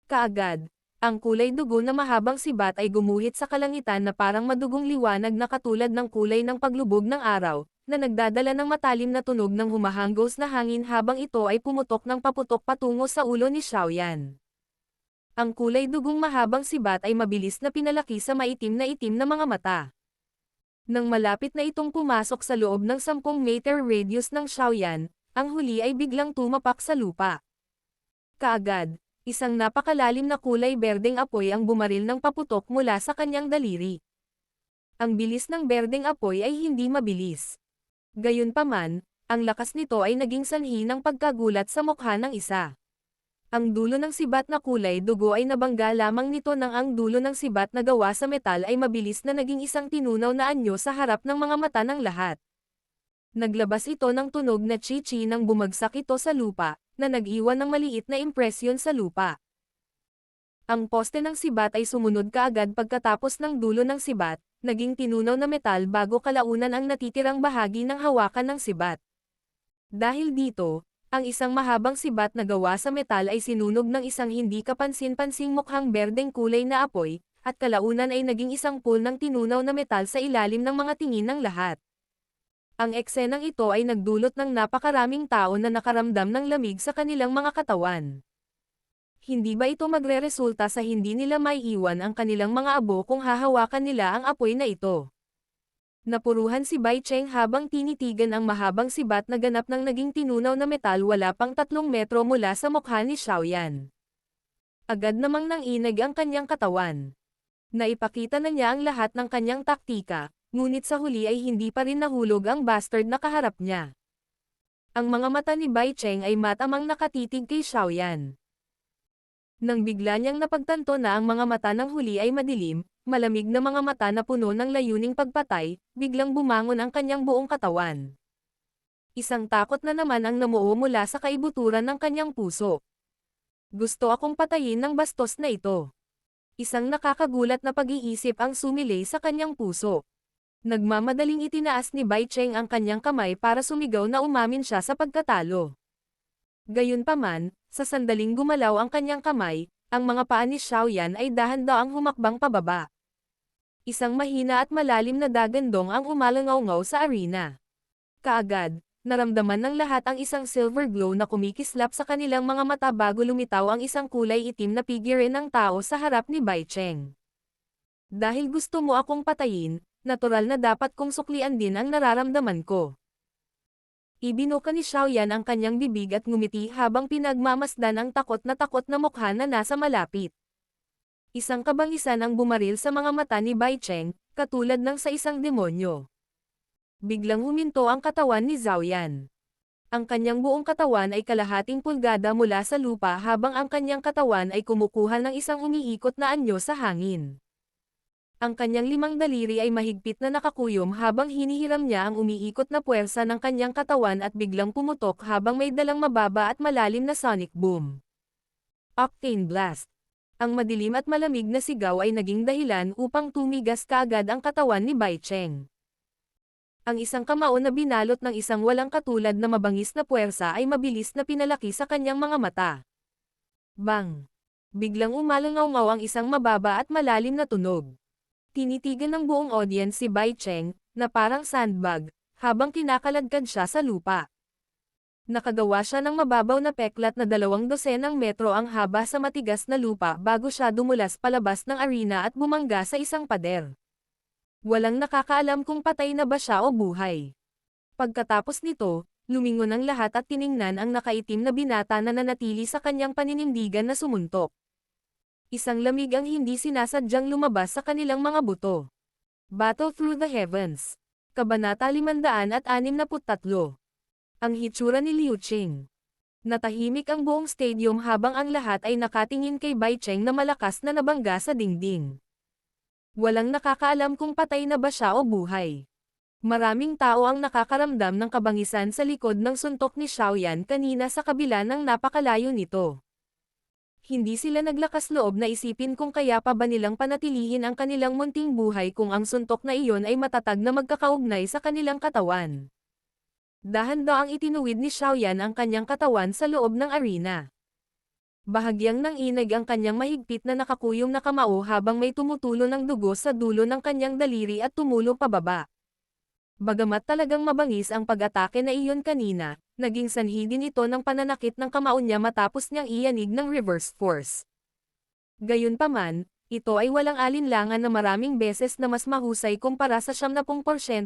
Kaagad, ang kulay dugo na mahabang sibat ay gumuhit sa kalangitan na parang madugong liwanag na katulad ng kulay ng paglubog ng araw, na nagdadala ng matalim na tunog ng humahanggos na hangin habang ito ay pumutok ng paputok patungo sa ulo ni Xiaoyan. Ang kulay dugong mahabang sibat ay mabilis na pinalaki sa maitim na mga mata. Nang malapit na itong pumasok sa loob ng 10 meter radius ng Xiaoyan, ang huli ay biglang tumapak sa lupa. Kaagad, isang napakalalim na kulay berdeng apoy ang bumaril ng paputok mula sa kanyang daliri. Ang bilis ng berdeng apoy ay hindi mabilis. Gayunpaman, ang lakas nito ay naging sanhi ng pagkagulat sa mukha ng isa. Ang dulo ng sibat na kulay dugo ay nabangga lamang nito nang ang dulo ng sibat na gawa sa metal ay mabilis na naging isang tinunaw na anyo sa harap ng mga mata ng lahat. Naglabas ito ng tunog na chi-chi nang bumagsak ito sa lupa, na nag-iwan ng maliit na impresyon sa lupa. Ang poste ng sibat ay sumunod kaagad pagkatapos ng dulo ng sibat, naging tinunaw na metal bago kalaunan ang natitirang bahagi ng hawakan ng sibat. Dahil dito, ang isang mahabang sibat na gawa sa metal ay sinunog ng isang hindi kapansin-pansing mukhang berdeng kulay na apoy, at kalaunan ay naging isang pool ng tinunaw na metal sa ilalim ng mga tingin ng lahat. Ang eksenang ito ay nagdulot ng napakaraming tao na nakaramdam ng lamig sa kanilang mga katawan. Hindi ba ito magreresulta sa hindi nila maiiwan ang kanilang mga abo kung hahawakan nila ang apoy na ito? Napuruhan si Bai Cheng habang tinitigan ang mahabang sibat na ganap ng naging tinunaw na metal wala pang 3 metro mula sa mukha ni Xiaoyan. Agad namang nanginig ang kanyang katawan. Naipakita na niya ang lahat ng kanyang taktika. Ngunit sa huli ay hindi pa rin nahulog ang bastard na kaharap niya. Ang mga mata ni Bai Cheng ay matamang nakatitig kay Xiaoyan. Nang bigla niyang napagtanto na ang mga mata ng huli ay madilim, malamig na mga mata na puno ng layuning pagpatay, biglang bumangon ang kanyang buong katawan. Isang takot na naman ang namuo mula sa kaibuturan ng kanyang puso. Gusto akong patayin ng bastos na ito. Isang nakakagulat na pag-iisip ang sumilay sa kanyang puso. Nagmamadaling itinaas ni Bai Cheng ang kanyang kamay para sumigaw na umamin siya sa pagkatalo. Gayunpaman, sa sandaling gumalaw ang kanyang kamay, ang mga paa ni Xiaoyan ay dahan-daang humakbang pababa. Isang mahina at malalim na dagandong ang umalangaw-ngaw sa arena. Kaagad, naramdaman ng lahat ang isang silver glow na kumikislap sa kanilang mga mata bago lumitaw ang isang kulay itim na figure ng tao sa harap ni Bai Cheng. Dahil gusto mo akong patayin, natural na dapat kong suklian din ang nararamdaman ko. Ibinuka ni Xiaoyan ang kanyang bibig at ngumiti habang pinagmamasdan ang takot na mukha na nasa malapit. Isang kabangisan ang bumaril sa mga mata ni Bai Cheng, katulad ng sa isang demonyo. Biglang huminto ang katawan ni Xiaoyan. Ang kanyang buong katawan ay kalahating pulgada mula sa lupa habang ang kanyang katawan ay kumukuha ng isang umiikot na anyo sa hangin. Ang kanyang 5 daliri ay mahigpit na nakakuyom habang hinihiram niya ang umiikot na puwersa ng kanyang katawan at biglang pumutok habang may dalang mababa at malalim na sonic boom. Octane Blast. Ang madilim at malamig na sigaw ay naging dahilan upang tumigas kaagad ang katawan ni Bai Cheng. Ang isang kamao na binalot ng isang walang katulad na mabangis na puwersa ay mabilis na pinalaki sa kanyang mga mata. Bang! Biglang umalangaw-ngaw ang isang mababa at malalim na tunog. Tinitigan ng buong audience si Bai Cheng, na parang sandbag, habang kinakaladkad siya sa lupa. Nakagawa siya ng mababaw na peklat na 200 metro ang haba sa matigas na lupa bago siya dumulas palabas ng arena at bumangga sa isang pader. Walang nakakaalam kung patay na ba siya o buhay. Pagkatapos nito, lumingon ang lahat at tiningnan ang nakaitim na binata na nanatili sa kanyang paninindigan na sumuntok. Isang lamig ang hindi sinasadyang lumabas sa kanilang mga buto. Battle Through the Heavens. Kabanata 563. Ang hitsura ni Liu Qing. Natahimik ang buong stadium habang ang lahat ay nakatingin kay Bai Cheng na malakas na nabangga sa dingding. Walang nakakaalam kung patay na ba siya o buhay. Maraming tao ang nakakaramdam ng kabangisan sa likod ng suntok ni Xiaoyan kanina sa kabila ng napakalayo nito. Hindi sila naglakas loob na isipin kung kaya pa ba nilang panatilihin ang kanilang munting buhay kung ang suntok na iyon ay matatag na magkakaugnay sa kanilang katawan. Dahan-daang itinuwid ni Xiaoyan ang kanyang katawan sa loob ng arena. Bahagyang nanginig ang kanyang mahigpit na nakakuyong na kamao habang may tumutulo ng dugo sa dulo ng kanyang daliri at tumulo pababa. Bagamat talagang mabangis ang pag-atake na iyon kanina, naging sanhi din ito ng pananakit ng kamao niya matapos niyang iyanig ng reverse force. Gayunpaman, ito ay walang alinlangan na maraming beses na mas mahusay kumpara sa 70%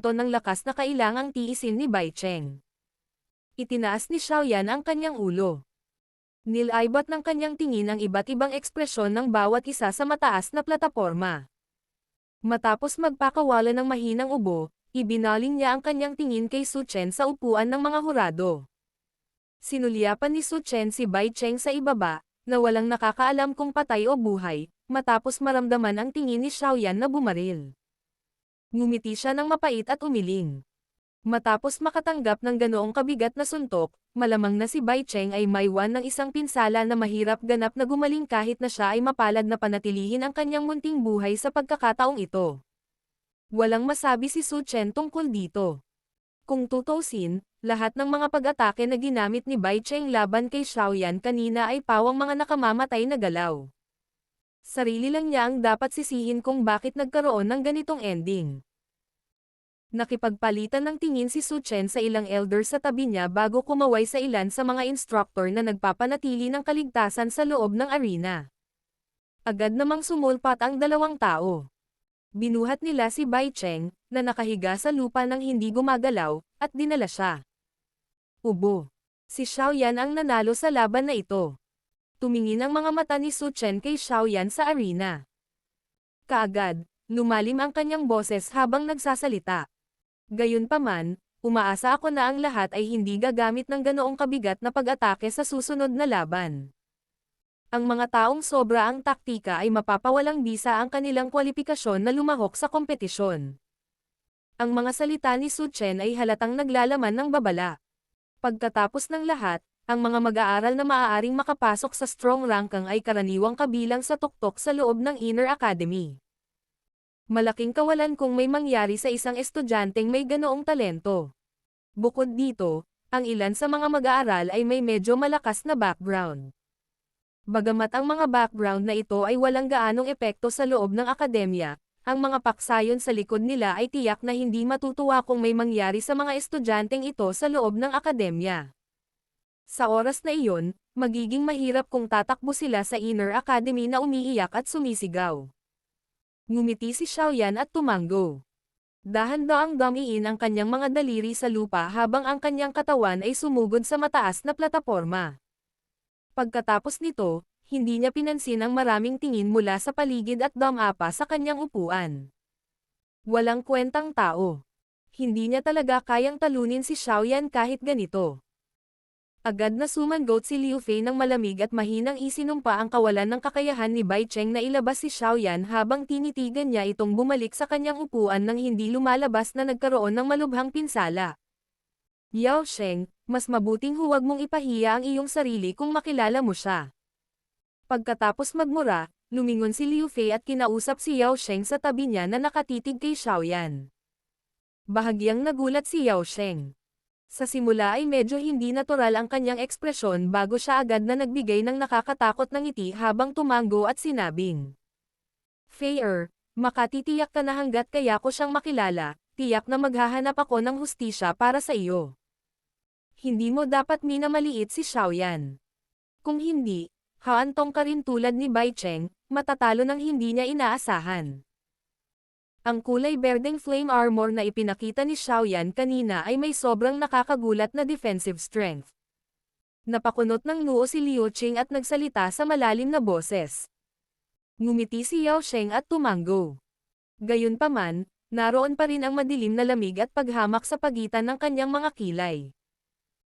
ng lakas na kailangang tiisin ni Bai Cheng. Itinaas ni Xiaoyan ang kanyang ulo. Nilaibat ng kanyang tingin ang iba't ibang ekspresyon ng bawat isa sa mataas na plataporma. Matapos magpakawala ng mahinang ubo, ibinaling niya ang kanyang tingin kay Su Chen sa upuan ng mga hurado. Sinulyapan ni Su Chen si Bai Cheng sa ibaba, na walang nakakaalam kung patay o buhay, matapos maramdaman ang tingin ni Xiaoyan na bumaril. Ngumiti siya ng mapait at umiling. Matapos makatanggap ng ganoong kabigat na suntok, malamang na si Bai Cheng ay maiwan ng isang pinsala na mahirap ganap na gumaling kahit na siya ay mapalad na panatilihin ang kanyang munting buhay sa pagkakataong ito. Walang masabi si Su Chen tungkol dito. Kung tutuusin, lahat ng mga pag-atake na ginamit ni Bai Cheng laban kay Xiaoyan kanina ay pawang mga nakamamatay na galaw. Sarili lang niya ang dapat sisihin kung bakit nagkaroon ng ganitong ending. Nakipagpalitan ng tingin si Su Chen sa ilang elders sa tabi niya bago kumaway sa ilan sa mga instructor na nagpapanatili ng kaligtasan sa loob ng arena. Agad namang sumulpat ang dalawang tao. Binuhat nila si Bai Cheng, na nakahiga sa lupa nang hindi gumagalaw, at dinala siya. Ubo. Si Xiaoyan ang nanalo sa laban na ito. Tumingin ang mga mata ni Su Chen kay Xiaoyan sa arena. Kaagad, lumalim ang kanyang boses habang nagsasalita. Gayunpaman, umaasa ako na ang lahat ay hindi gagamit ng ganoong kabigat na pag-atake sa susunod na laban. Ang mga taong sobra ang taktika ay mapapawalang bisa ang kanilang kwalipikasyon na lumahok sa kompetisyon. Ang mga salita ni Su Chen ay halatang naglalaman ng babala. Pagkatapos ng lahat, ang mga mag-aaral na maaaring makapasok sa strong ranking ay karaniwang kabilang sa tuktok sa loob ng Inner Academy. Malaking kawalan kung may mangyari sa isang estudyanteng may ganoong talento. Bukod dito, ang ilan sa mga mag-aaral ay may medyo malakas na background. Bagamat ang mga background na ito ay walang gaanong epekto sa loob ng akademya, ang mga paksayon sa likod nila ay tiyak na hindi matutuwa kung may mangyari sa mga estudyanteng ito sa loob ng akademya. Sa oras na iyon, magiging mahirap kung tatakbo sila sa Inner Academy na umiiyak at sumisigaw. Ngumiti si Xiaoyan at tumango. Dahan-daang damiin ang kanyang mga daliri sa lupa habang ang kanyang katawan ay sumugod sa mataas na plataporma. Pagkatapos nito, hindi niya pinansin ang maraming tingin mula sa paligid at dumapa sa kanyang upuan. Walang kwentang tao. Hindi niya talaga kayang talunin si Xiaoyan kahit ganito. Agad na sumangot si Liu Fei ng malamig at mahinang isinumpa ang kawalan ng kakayahan ni Bai Cheng na ilabas si Xiaoyan habang tinitigan niya itong bumalik sa kanyang upuan nang hindi lumalabas na nagkaroon ng malubhang pinsala. Yao Sheng, mas mabuting huwag mong ipahiya ang iyong sarili kung makilala mo siya. Pagkatapos magmura, lumingon si Liu Fei at kinausap si Yao Sheng sa tabi niya na nakatitig kay Xiaoyan. Bahagyang nagulat si Yao Sheng. Sa simula ay medyo hindi natural ang kanyang ekspresyon bago siya agad na nagbigay ng nakakatakot na ngiti habang tumango at sinabing, Fei makatitiyak ka na hanggat kaya ko siyang makilala, tiyak na maghahanap ako ng hustisya para sa iyo. Hindi mo dapat minamaliit si Xiaoyan. Kung hindi, haantong ka rin tulad ni Bai Cheng, matatalo ng hindi niya inaasahan. Ang kulay berdeng flame armor na ipinakita ni Xiaoyan kanina ay may sobrang nakakagulat na defensive strength. Napakunot ng noo si Liu Qing at nagsalita sa malalim na boses. Ngumiti si Yao Sheng at tumango. Gayunpaman, naroon pa rin ang madilim na lamig at paghamak sa pagitan ng kanyang mga kilay.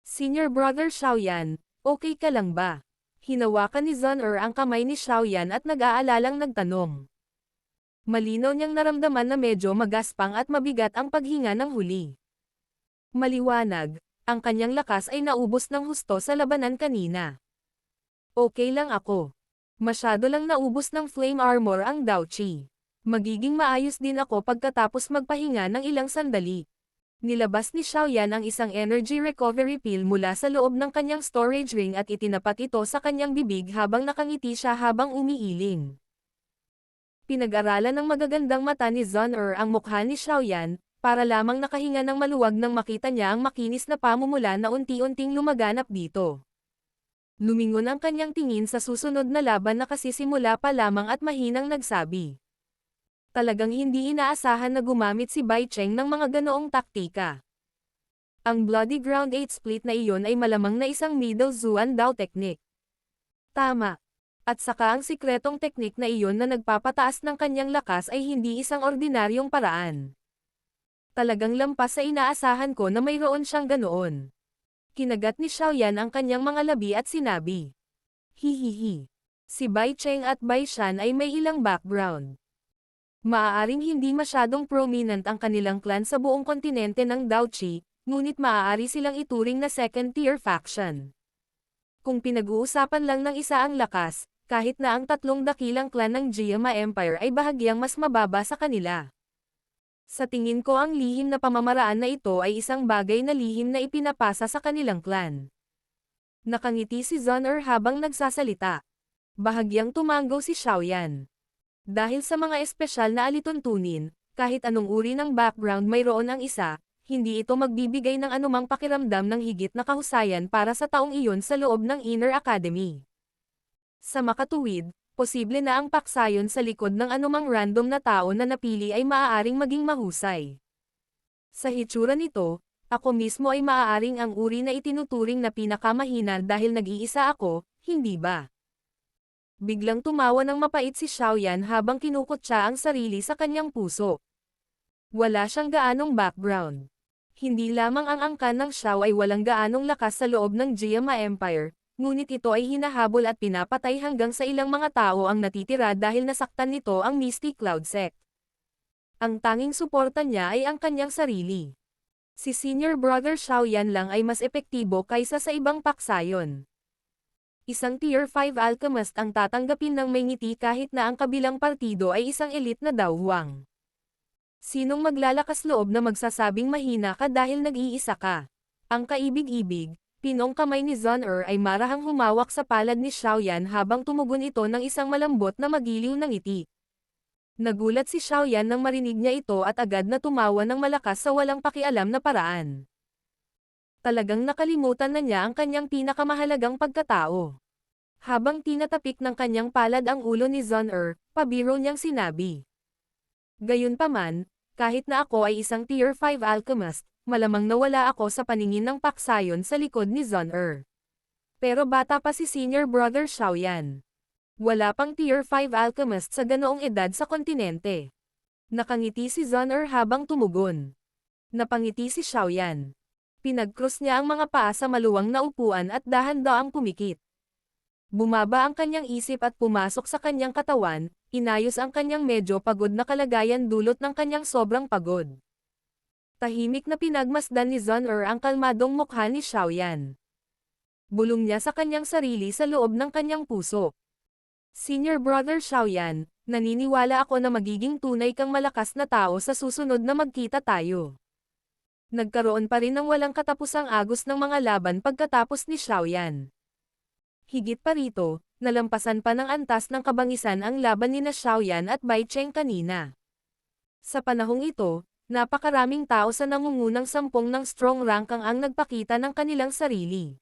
Senior Brother Xiaoyan, okay ka lang ba? Hinawakan ni Zun ang kamay ni Xiaoyan at nag-aalalang nagtanong. Malinaw niyang naramdaman na medyo magaspang at mabigat ang paghinga ng huli. Maliwanag, ang kanyang lakas ay naubos ng husto sa labanan kanina. Okay lang ako. Masyado lang naubos ng flame armor ang Dao Qi. Magiging maayos din ako pagkatapos magpahinga ng ilang sandali. Nilabas ni Xiaoyan ang isang energy recovery pill mula sa loob ng kanyang storage ring at itinapat ito sa kanyang bibig habang nakangiti siya habang umiiling. Pinag-aralan ng magagandang mata ni Zun ang mukha ni Xiaoyan, para lamang nakahinga ng maluwag nang makita niya ang makinis na pamumula na unti-unting lumaganap dito. Lumingon ang kanyang tingin sa susunod na laban na kasisimula pa lamang at mahinang nagsabi. Talagang hindi inaasahan na gumamit si Bai Cheng ng mga ganoong taktika. Ang Bloody Ground 8 split na iyon ay malamang na isang Middle Zuan Dao technique. Tama. At saka ang sikretong teknik na iyon na nagpapataas ng kanyang lakas ay hindi isang ordinaryong paraan. Talagang lampas sa inaasahan ko na mayroon siyang ganoon. Kinagat ni Xiaoyan ang kanyang mga labi at sinabi. Hihihi. Si Bai Cheng at Bai Shan ay may ilang background. Maaaring hindi masyadong prominent ang kanilang clan sa buong kontinente ng Dao Qi, ngunit maaari silang ituring na second-tier faction. Kung pinag-uusapan lang ng isa ang lakas, kahit na ang tatlong dakilang clan ng Jiama Empire ay bahagyang mas mababa sa kanila. Sa tingin ko ang lihim na pamamaraan na ito ay isang bagay na lihim na ipinapasa sa kanilang clan. Nakangiti si Zun habang nagsasalita. Bahagyang tumango si Xiaoyan. Dahil sa mga espesyal na alituntunin, kahit anong uri ng background mayroon ang isa, hindi ito magbibigay ng anumang pakiramdam ng higit na kahusayan para sa taong iyon sa loob ng Inner Academy. Sa makatuwid, posible na ang paksayon sa likod ng anumang random na tao na napili ay maaaring maging mahusay. Sa hitsura nito, ako mismo ay maaaring ang uri na itinuturing na pinakamahina dahil nag-iisa ako, hindi ba? Biglang tumawa ng mapait si Xiaoyan habang kinukutya ang sarili sa kanyang puso. Wala siyang gaanong background. Hindi lamang ang angkan ng Xiao ay walang gaanong lakas sa loob ng Jiama Empire, ngunit ito ay hinahabol at pinapatay hanggang sa ilang mga tao ang natitira dahil nasaktan nito ang Misty Cloud Sect. Ang tanging suporta niya ay ang kanyang sarili. Si Senior Brother Xiaoyan lang ay mas epektibo kaysa sa ibang paksayon. Isang Tier 5 alchemist ang tatanggapin ng may ngiti kahit na ang kabilang partido ay isang elite na Dao Huang. Sinong maglalakas loob na magsasabing mahina ka dahil nag-iisa ka? Ang kaibig-ibig, pinong kamay ni Zun ay marahang humawak sa palad ni Xiaoyan habang tumugon ito ng isang malambot na magiliw na ngiti. Nagulat si Xiaoyan nang marinig niya ito at agad na tumawa ng malakas sa walang pakialam na paraan. Talagang nakalimutan na niya ang kanyang pinakamahalagang pagkatao. Habang tinatapik ng kanyang palad ang ulo ni Zun pabiro niyang sinabi. Gayunpaman, kahit na ako ay isang Tier 5 alchemist, malamang nawala ako sa paningin ng paksayon sa likod ni Zun Pero bata pa si Senior Brother Xiaoyan. Wala pang Tier 5 alchemist sa ganoong edad sa kontinente. Nakangiti si Zun habang tumugon. Napangiti si Xiaoyan. Pinag-cross niya ang mga paa sa maluwang na upuan at dahan-daang pumikit. Bumaba ang kanyang isip at pumasok sa kanyang katawan, inayos ang kanyang medyo pagod na kalagayan dulot ng kanyang sobrang pagod. Tahimik na pinagmasdan ni Zun-er ang kalmadong mukha ni Xiaoyan. Bulong niya sa kanyang sarili sa loob ng kanyang puso. Senior Brother Xiaoyan, naniniwala ako na magiging tunay kang malakas na tao sa susunod na magkita tayo. Nagkaroon pa rin ng walang katapusang agos ng mga laban pagkatapos ni Xiaoyan. Higit pa rito, nalampasan pa ng antas ng kabangisan ang laban ni na Xiaoyan at Bai Cheng kanina. Sa panahong ito, napakaraming tao sa nangungunang 10 ng strong rank ang nagpakita ng kanilang sarili.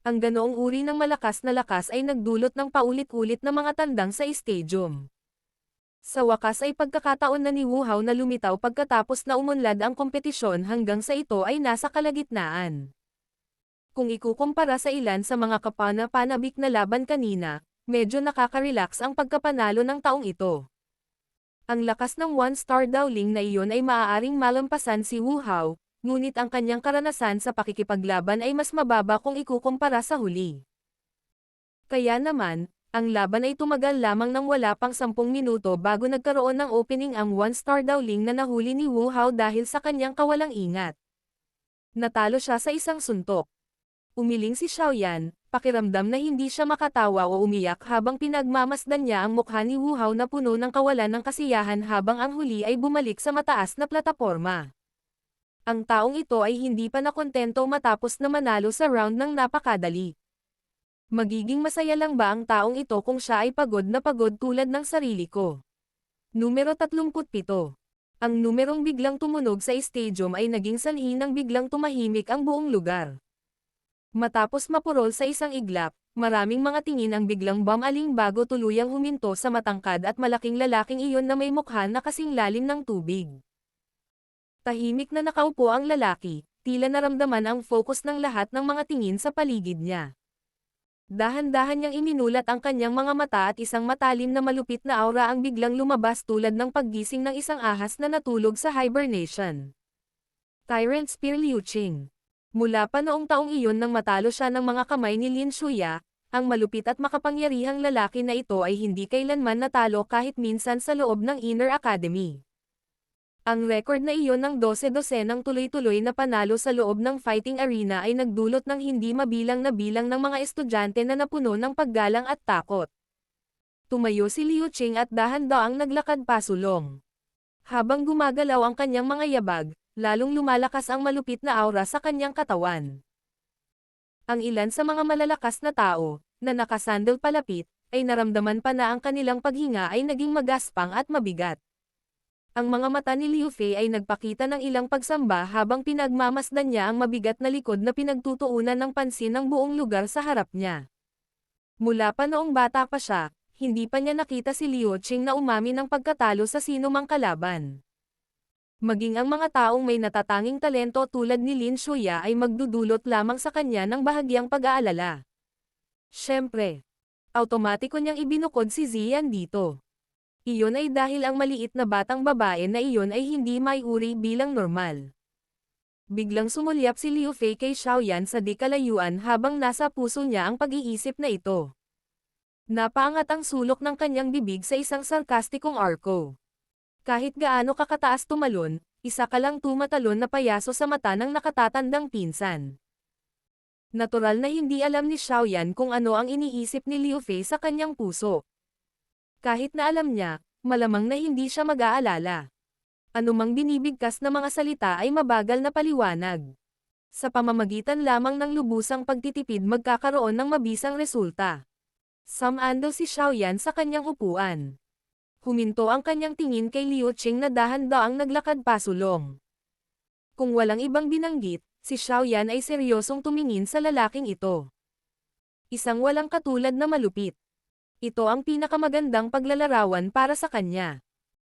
Ang ganoong uri ng malakas na lakas ay nagdulot ng paulit-ulit na mga tandang sa stadium. Sa wakas ay pagkakataon na ni Wu Hao na lumitaw pagkatapos na umunlad ang kompetisyon hanggang sa ito ay nasa kalagitnaan. Kung ikukumpara sa ilan sa mga kapana-panabik na laban kanina, medyo nakaka-relax ang pagkapanalo ng taong ito. Ang lakas ng one-star Dowling na iyon ay maaaring malampasan si Wu Hao, ngunit ang kanyang karanasan sa pakikipaglaban ay mas mababa kung ikukumpara sa huli. Kaya naman, ang laban ay tumagal lamang ng wala pang 10 minuto bago nagkaroon ng opening ang one-star Dowling na nahuli ni Wu Hao dahil sa kanyang kawalang ingat. Natalo siya sa isang suntok. Umiling si Xiaoyan, pakiramdam na hindi siya makatawa o umiyak habang pinagmamasdan niya ang mukha ni Wu Hao na puno ng kawalan ng kasiyahan habang ang huli ay bumalik sa mataas na plataporma. Ang taong ito ay hindi pa nakontento matapos na manalo sa round ng napakadali. Magiging masaya lang ba ang taong ito kung siya ay pagod na pagod tulad ng sarili ko? Numero 37. Ang numerong biglang tumunog sa stadium ay naging sanhi ng biglang tumahimik ang buong lugar. Matapos mapurol sa isang iglap, maraming mga tingin ang biglang bumaling bago tuluyang huminto sa matangkad at malaking lalaking iyon na may mukha na kasing lalim ng tubig. Tahimik na nakaupo ang lalaki, tila naramdaman ang focus ng lahat ng mga tingin sa paligid niya. Dahan-dahan niyang iminulat ang kanyang mga mata at isang matalim na malupit na aura ang biglang lumabas tulad ng paggising ng isang ahas na natulog sa hibernation. Tyrant Spear Liu Qing. Mula pa noong taong iyon nang matalo siya ng mga kamay ni Lin Shuya, ang malupit at makapangyarihang lalaki na ito ay hindi kailanman natalo kahit minsan sa loob ng Inner Academy. Ang record na iyon ng 12-12 ng tuloy-tuloy na panalo sa loob ng fighting arena ay nagdulot ng hindi mabilang na bilang ng mga estudyante na napuno ng paggalang at takot. Tumayo si Liu Qing at dahan-daang naglakad pasulong. Habang gumagalaw ang kanyang mga yabag, lalong lumalakas ang malupit na aura sa kanyang katawan. Ang ilan sa mga malalakas na tao, na nakasandal palapit, ay naramdaman pa na ang kanilang paghinga ay naging magaspang at mabigat. Ang mga mata ni Liu Fei ay nagpakita ng ilang pagsamba habang pinagmamasdan niya ang mabigat na likod na pinagtutuunan ng pansin ng buong lugar sa harap niya. Mula pa noong bata pa siya, hindi pa niya nakita si Liu Qing na umamin ng pagkatalo sa sino mang kalaban. Maging ang mga taong may natatanging talento tulad ni Lin Shuya ay magdudulot lamang sa kanya ng bahagyang pag-aalala. Siyempre, automatiko niyang ibinukod si Ziyan dito. Iyon ay dahil ang maliit na batang babae na iyon ay hindi maiuri bilang normal. Biglang sumulyap si Liu Fei kay Xiaoyan sa di kalayuan habang nasa puso niya ang pag-iisip na ito. Napaangat ang sulok ng kanyang bibig sa isang sarkastikong arko. Kahit gaano kakataas tumalon, isa ka lang tumatalon na payaso sa mata ng nakatatandang pinsan. Natural na hindi alam ni Xiaoyan kung ano ang iniisip ni Liu Fei sa kanyang puso. Kahit na alam niya, malamang na hindi siya mag-aalala. Anumang binibigkas na mga salita ay mabagal na paliwanag. Sa pamamagitan lamang ng lubusang pagtitipid magkakaroon ng mabisang resulta. Sumando si Xiaoyan sa kanyang upuan. Huminto ang kanyang tingin kay Liu Qing na dahan-daang naglakad pasulong. Kung walang ibang binanggit, si Xiaoyan ay seryosong tumingin sa lalaking ito. Isang walang katulad na malupit. Ito ang pinakamagandang paglalarawan para sa kanya.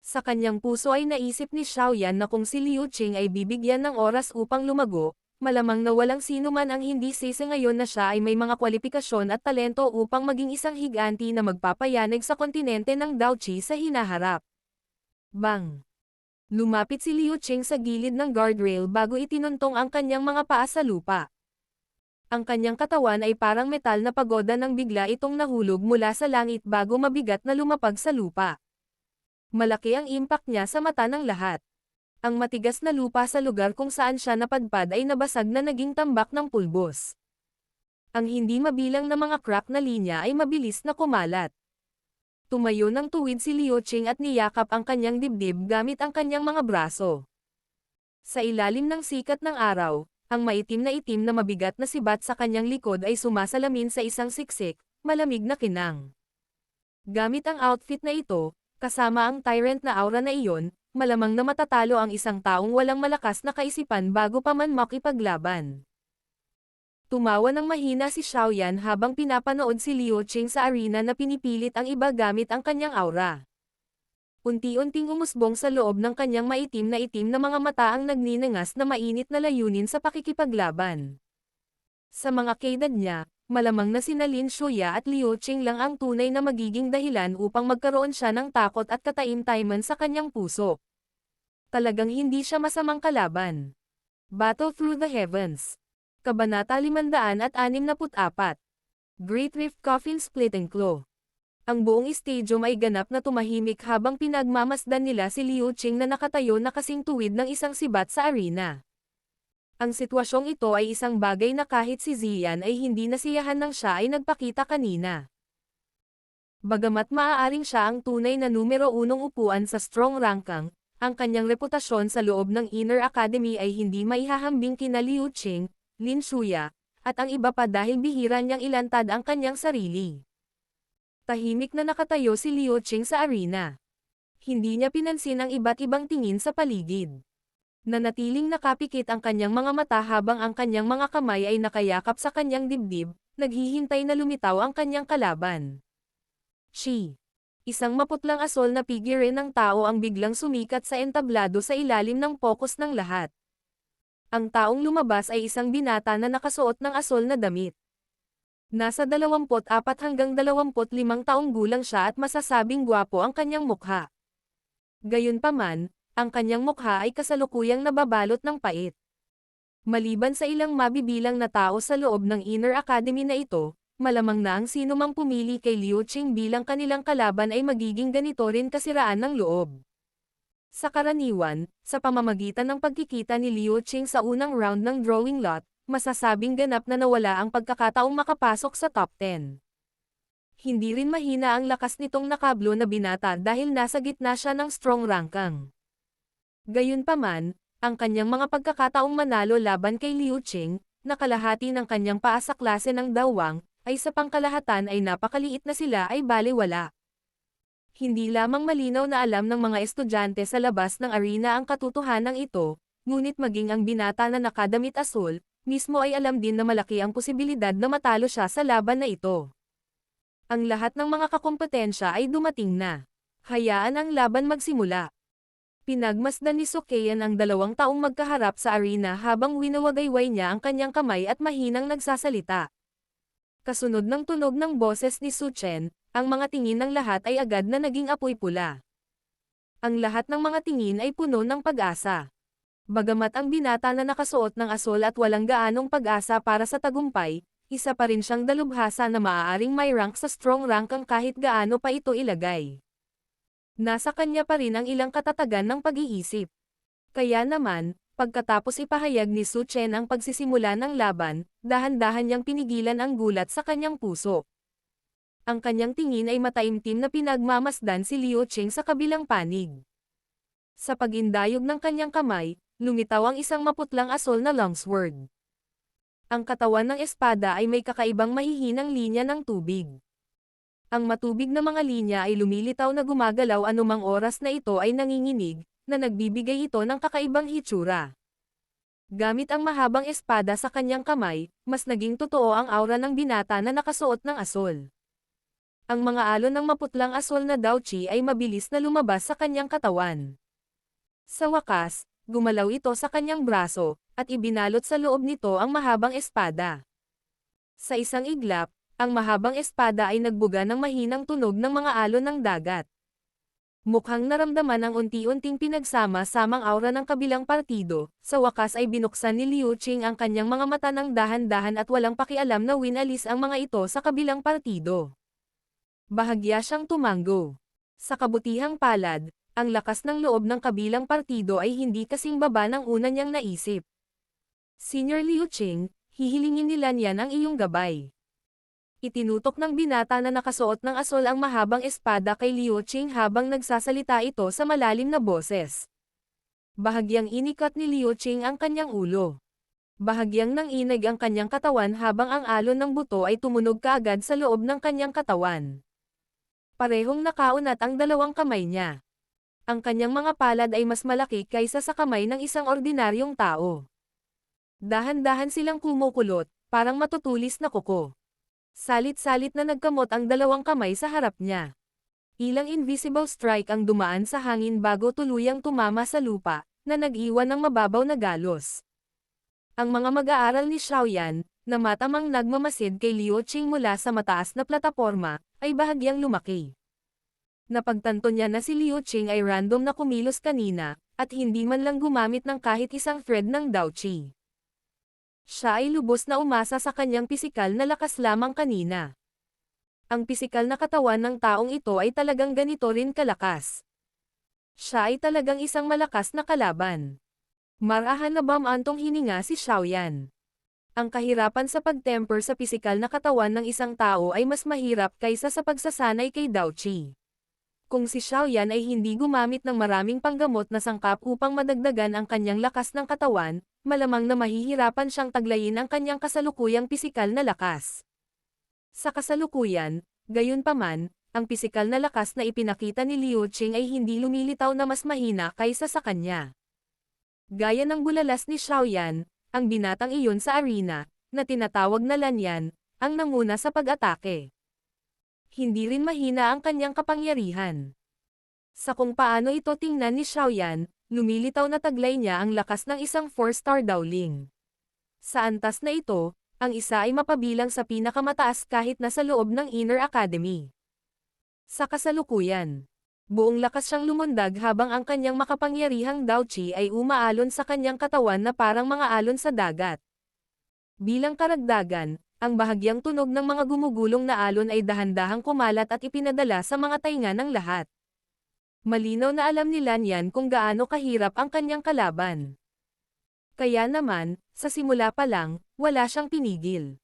Sa kanyang puso ay naisip ni Xiaoyan na kung si Liu Qing ay bibigyan ng oras upang lumago, malamang na walang sino man ang hindi sisi ngayon na siya ay may mga kwalifikasyon at talento upang maging isang higanti na magpapayanig sa kontinente ng Daoqi sa hinaharap. Bang! Lumapit si Liu Qing sa gilid ng guardrail bago itinuntong ang kanyang mga paa sa lupa. Ang kanyang katawan ay parang metal na pagoda nang bigla itong nahulog mula sa langit bago mabigat na lumapag sa lupa. Malaki ang impact niya sa mata ng lahat. Ang matigas na lupa sa lugar kung saan siya napadpad ay nabasag na naging tambak ng pulbos. Ang hindi mabilang na mga crack na linya ay mabilis na kumalat. Tumayo ng tuwid si Liu Qing at niyakap ang kanyang dibdib gamit ang kanyang mga braso. Sa ilalim ng sikat ng araw, ang maitim na mabigat na sibat sa kanyang likod ay sumasalamin sa isang siksik, malamig na kinang. Gamit ang outfit na ito, kasama ang tyrant na aura na iyon, malamang na matatalo ang isang taong walang malakas na kaisipan bago pa man makipaglaban. Tumawa ng mahina si Xiaoyan habang pinapanood si Liu Qing sa arena na pinipilit ang iba gamit ang kanyang aura. Unti-unting umusbong sa loob ng kanyang maitim na mga mata ang nagninangas na mainit na layunin sa pakikipaglaban. Sa mga kaedad niya, malamang na sina Lin Shuya at Liu Qing lang ang tunay na magiging dahilan upang magkaroon siya ng takot at kataim-taiman sa kanyang puso. Talagang hindi siya masamang kalaban. Battle Through the Heavens. Kabanata 564. Great Rift Coffin Splitting Claw. Ang buong stadium ay ganap na tumahimik habang pinagmamasdan nila si Liu Qing na nakatayo na kasing tuwid ng isang sibat sa arena. Ang sitwasyong ito ay isang bagay na kahit si Ziyan ay hindi nasiyahan nang siya ay nagpakita kanina. Bagamat maaaring siya ang tunay na numero 1 upuan sa strong ranking, ang kanyang reputasyon sa loob ng Inner Academy ay hindi maihahambing kina Liu Qing, Lin Shuya, at ang iba pa dahil bihira niyang ilantad ang kanyang sarili. Tahimik na nakatayo si Liu Qing sa arena. Hindi niya pinansin ang iba't ibang tingin sa paligid. Nanatiling nakapikit ang kanyang mga mata habang ang kanyang mga kamay ay nakayakap sa kanyang dibdib, naghihintay na lumitaw ang kanyang kalaban. Shi. Isang maputlang asol na figure ng tao ang biglang sumikat sa entablado sa ilalim ng pokus ng lahat. Ang taong lumabas ay isang binata na nakasuot ng asol na damit. Nasa 24 hanggang 25 taong gulang siya at masasabing gwapo ang kanyang mukha. Gayunpaman, ang kanyang mukha ay kasalukuyang nababalot ng pait. Maliban sa ilang mabibilang na tao sa loob ng Inner Academy na ito, malamang na ang sino mang pumili kay Liu Qing bilang kanilang kalaban ay magiging ganito rin kasiraan ng loob. Sa karaniwan, sa pamamagitan ng pagkikita ni Liu Qing sa unang round ng drawing lot, masasabing ganap na nawala ang pagkakataong makapasok sa top 10. Hindi rin mahina ang lakas nitong nakablo na binata dahil nasa gitna siya ng strong ranking. Gayunpaman, ang kanyang mga pagkakataong manalo laban kay Liu Qing, na kalahati ng kanyang paa sa klase ng dawang, ay sa pangkalahatan ay napakaliit na sila ay balewala. Hindi lamang malinaw na alam ng mga estudyante sa labas ng arena ang katotohanan ito, ngunit maging ang binata na nakadamit asul, mismo ay alam din na malaki ang posibilidad na matalo siya sa laban na ito. Ang lahat ng mga kakompetensya ay dumating na. Hayaan ang laban magsimula. Pinagmasdan ni Sokean ang 2 taong magkaharap sa arena habang winawagayway niya ang kanyang kamay at mahinang nagsasalita. Kasunod ng tunog ng boses ni Su Chen, ang mga tingin ng lahat ay agad na naging apoy pula. Ang lahat ng mga tingin ay puno ng pag-asa. Bagamat ang binata na nakasuot ng asol at walang gaanong pag-asa para sa tagumpay, isa pa rin siyang dalubhasa na maaaring may rank sa strong rank ang kahit gaano pa ito ilagay. Nasa kanya pa rin ang ilang katatagan ng pag-iisip. Kaya naman, pagkatapos ipahayag ni Su Chen ang pagsisimula ng laban, dahan-dahan niyang pinigilan ang gulat sa kanyang puso. Ang kanyang tingin ay mataimtim na pinagmamasdan si Liu Qing sa kabilang panig. Sa pag-indayog ng kanyang kamay, lumitaw ang isang maputlang asol na longsword. Ang katawan ng espada ay may kakaibang mahihinang linya ng tubig. Ang matubig na mga linya ay lumilitaw na gumagalaw anumang oras na ito ay nanginginig, na nagbibigay ito ng kakaibang hitsura. Gamit ang mahabang espada sa kanyang kamay, mas naging totoo ang aura ng binata na nakasuot ng asol. Ang mga alon ng maputlang asol na Daochi ay mabilis na lumabas sa kanyang katawan. Sa wakas, gumalaw ito sa kanyang braso, at ibinalot sa loob nito ang mahabang espada. Sa isang iglap, ang mahabang espada ay nagbuga ng mahinang tunog ng mga alon ng dagat. Mukhang naramdaman ang unti-unting pinagsama-samang aura ng kabilang partido, sa wakas ay binuksan ni Liu Qing ang kanyang mga mata ng dahan-dahan at walang pakialam na winalis ang mga ito sa kabilang partido. Bahagya siyang tumango. Sa kabutihang palad, ang lakas ng loob ng kabilang partido ay hindi kasing baba ng una niyang naisip. Senior Liu Qing, hihilingin nila niyan ang iyong gabay. Itinutok ng binata na nakasuot ng asol ang mahabang espada kay Liu Qing habang nagsasalita ito sa malalim na boses. Bahagyang inikat ni Liu Qing ang kanyang ulo. Bahagyang nanginig ang kanyang katawan habang ang alon ng buto ay tumunog kaagad sa loob ng kanyang katawan. Parehong nakaunat ang dalawang kamay niya. Ang kanyang mga palad ay mas malaki kaysa sa kamay ng isang ordinaryong tao. Dahan-dahan silang kumukulot, parang matutulis na kuko. Salit-salit na nagkamot ang dalawang kamay sa harap niya. Ilang invisible strike ang dumaan sa hangin bago tuluyang tumama sa lupa, na nag-iwan ng mababaw na galos. Ang mga mag-aaral ni Xiaoyan, na matamang nagmamasid kay Liu Qing mula sa mataas na plataporma, ay bahagyang lumaki. Napagtanto niya na si Liu Qing ay random na kumilos kanina, at hindi man lang gumamit ng kahit isang thread ng Daoqi. Siya ay lubos na umasa sa kanyang pisikal na lakas lamang kanina. Ang pisikal na katawan ng taong ito ay talagang ganito rin kalakas. Siya ay talagang isang malakas na kalaban. Marahan na bamantong hininga si Xiaoyan. Ang kahirapan sa pagtemper sa pisikal na katawan ng isang tao ay mas mahirap kaysa sa pagsasanay kay Daoqi. Kung si Xiaoyan ay hindi gumamit ng maraming panggamot na sangkap upang madagdagan ang kanyang lakas ng katawan, malamang na mahihirapan siyang taglayin ang kanyang kasalukuyang pisikal na lakas. Sa kasalukuyan, gayunpaman, ang pisikal na lakas na ipinakita ni Liu Qing ay hindi lumilitaw na mas mahina kaysa sa kanya. Gaya ng bulalas ni Xiaoyan, ang binatang iyon sa arena, na tinatawag na Lanyan, ang nanguna sa pag-atake. Hindi rin mahina ang kanyang kapangyarihan. Sa kung paano ito tingnan ni Xiaoyan, lumilitaw na taglay niya ang lakas ng isang 4-star Dowling. Sa antas na ito, ang isa ay mapabilang sa pinakamataas kahit nasa loob ng Inner Academy. Sa kasalukuyan, buong lakas siyang lumundag habang ang kanyang makapangyarihang Daoqi ay umaalon sa kanyang katawan na parang mga alon sa dagat. Bilang karagdagan, ang bahagyang tunog ng mga gumugulong na alon ay dahan-dahang kumalat at ipinadala sa mga tainga ng lahat. Malinaw na alam ni Lanyan kung gaano kahirap ang kanyang kalaban. Kaya naman, sa simula pa lang, wala siyang pinigil.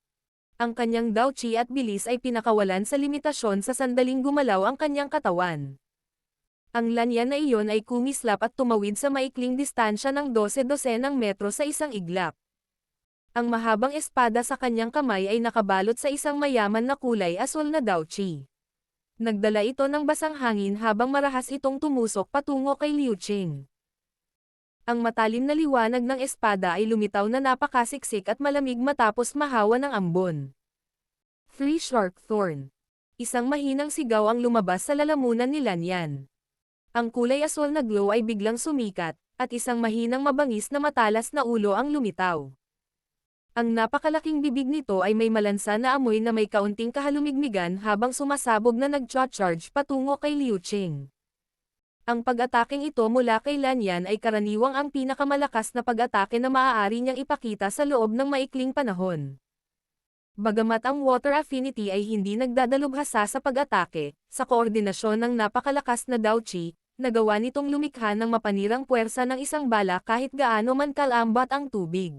Ang kanyang Daoqi at bilis ay pinakawalan sa limitasyon sa sandaling gumalaw ang kanyang katawan. Ang Lanyan na iyon ay kumislap at tumawid sa maikling distansya ng 12-12 metro sa isang iglap. Ang mahabang espada sa kanyang kamay ay nakabalot sa isang mayaman na kulay asul na Daoqi. Nagdala ito ng basang hangin habang marahas itong tumusok patungo kay Liu Qing. Ang matalim na liwanag ng espada ay lumitaw na napakasiksik at malamig matapos mahawa ng ambon. Three Shark Thorn. Isang mahinang sigaw ang lumabas sa lalamunan ni Lanyan. Ang kulay asul na glow ay biglang sumikat, at isang mahinang mabangis na matalas na ulo ang lumitaw. Ang napakalaking bibig nito ay may malansa na amoy na may kaunting kahalumigmigan habang sumasabog na nag-charge patungo kay Liu Qing. Ang pag-ataking ito mula kay Lanyan ay karaniwang ang pinakamalakas na pag-atake na maaari niyang ipakita sa loob ng maikling panahon. Bagamat ang water affinity ay hindi nagdadalubhasa sa pag-atake, sa koordinasyon ng napakalakas na Daoqi, nagawa nitong lumikha ng mapanirang puwersa ng isang bala kahit gaano man kalambat ang tubig.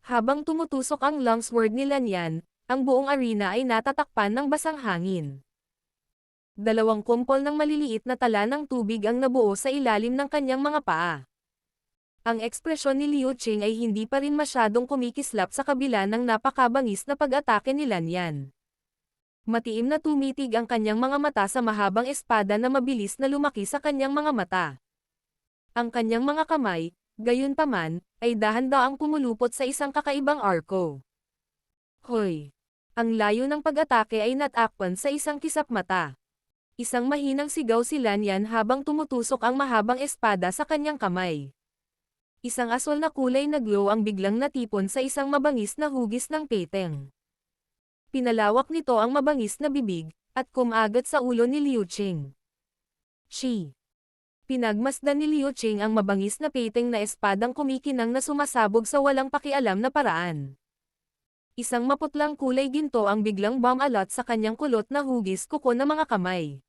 Habang tumutusok ang longsword ni Lanyan, ang buong arena ay natatakpan ng basang hangin. Dalawang kumpol ng maliliit na tala ng tubig ang nabuo sa ilalim ng kanyang mga paa. Ang ekspresyon ni Liu Qing ay hindi pa rin masyadong kumikislap sa kabila ng napakabangis na pag-atake ni Lanyan. Matiim na tumitig ang kanyang mga mata sa mahabang espada na mabilis na lumaki sa kanyang mga mata. Ang kanyang mga kamay, gayunpaman, ay dahan-daang kumulupot sa isang kakaibang arko. Hoy! Ang layo ng pag-atake ay natakpan sa isang kisap mata. Isang mahinang sigaw si Lanyan habang tumutusok ang mahabang espada sa kanyang kamay. Isang asol na kulay na glow ang biglang natipon sa isang mabangis na hugis ng peteng. Pinalawak nito ang mabangis na bibig, at kumagat sa ulo ni Liu Qing. Shi. Pinagmasdan ni Liu Qing ang mabangis na peteng na espadang kumikinang na sumasabog sa walang pakialam na paraan. Isang maputlang kulay ginto ang biglang bumalot sa kanyang kulot na hugis kuko na mga kamay.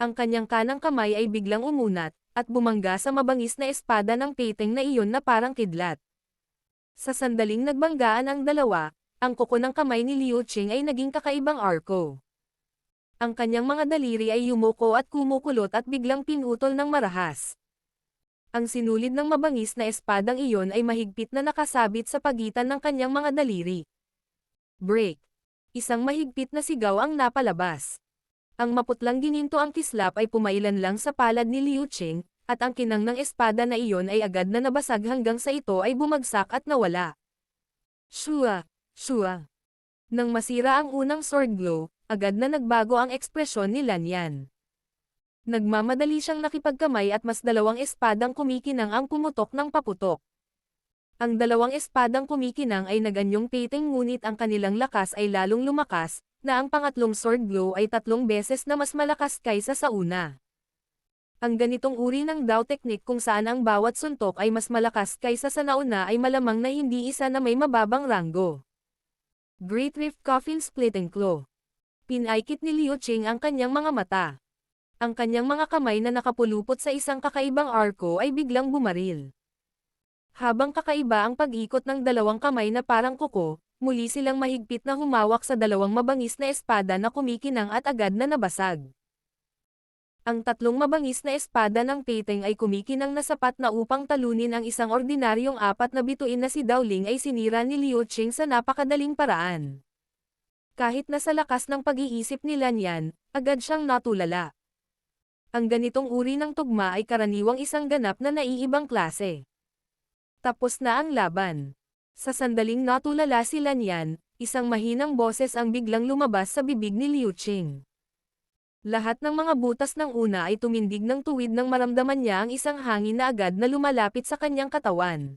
Ang kanyang kanang kamay ay biglang umunat, at bumangga sa mabangis na espada ng peteng na iyon na parang kidlat. Sa sandaling nagbanggaan ang dalawa, ang kuko ng kamay ni Liu Qing ay naging kakaibang arko. Ang kanyang mga daliri ay yumuko at kumukulot at biglang pinutol ng marahas. Ang sinulid ng mabangis na espadang iyon ay mahigpit na nakasabit sa pagitan ng kanyang mga daliri. Break! Isang mahigpit na sigaw ang napalabas. Ang maputlang gininto ang kislap ay pumailan lang sa palad ni Liu Qing, at ang kinang ng espada na iyon ay agad na nabasag hanggang sa ito ay bumagsak at nawala. Shua! Shua! Nang masira ang unang sword glow, agad na nagbago ang ekspresyon ni Lanyan. Nagmamadali siyang nakipagkamay at mas dalawang espadang kumikinang ang pumutok ng paputok. Ang dalawang espadang kumikinang ay naganyong peteng ngunit ang kanilang lakas ay lalong lumakas, na ang pangatlong sword glow ay 3 beses na mas malakas kaysa sa una. Ang ganitong uri ng Dao technique kung saan ang bawat suntok ay mas malakas kaysa sa nauna ay malamang na hindi isa na may mababang ranggo. Great Rift Coffin Splitting Claw. Pinaikit ni Liu Qing ang kanyang mga mata. Ang kanyang mga kamay na nakapulupot sa isang kakaibang arko ay biglang bumaril. Habang kakaiba ang pag-ikot ng dalawang kamay na parang kuko, muli silang mahigpit na humawak sa dalawang mabangis na espada na kumikinang at agad na nabasag. Ang 3 mabangis na espada ng peteng ay kumikinang na sapat na upang talunin ang isang ordinaryong 4 na bituin na si Dowling ay sinira ni Liu Qing sa napakadaling paraan. Kahit na sa lakas ng pag-iisip ni Lanyan, agad siyang natulala. Ang ganitong uri ng tugma ay karaniwang isang ganap na naiibang klase. Tapos na ang laban. Sa sandaling natulala si Lanyan, isang mahinang boses ang biglang lumabas sa bibig ni Liu Qing. Lahat ng mga butas ng una ay tumindig ng tuwid nang maramdaman niya ang isang hangin na agad na lumalapit sa kanyang katawan.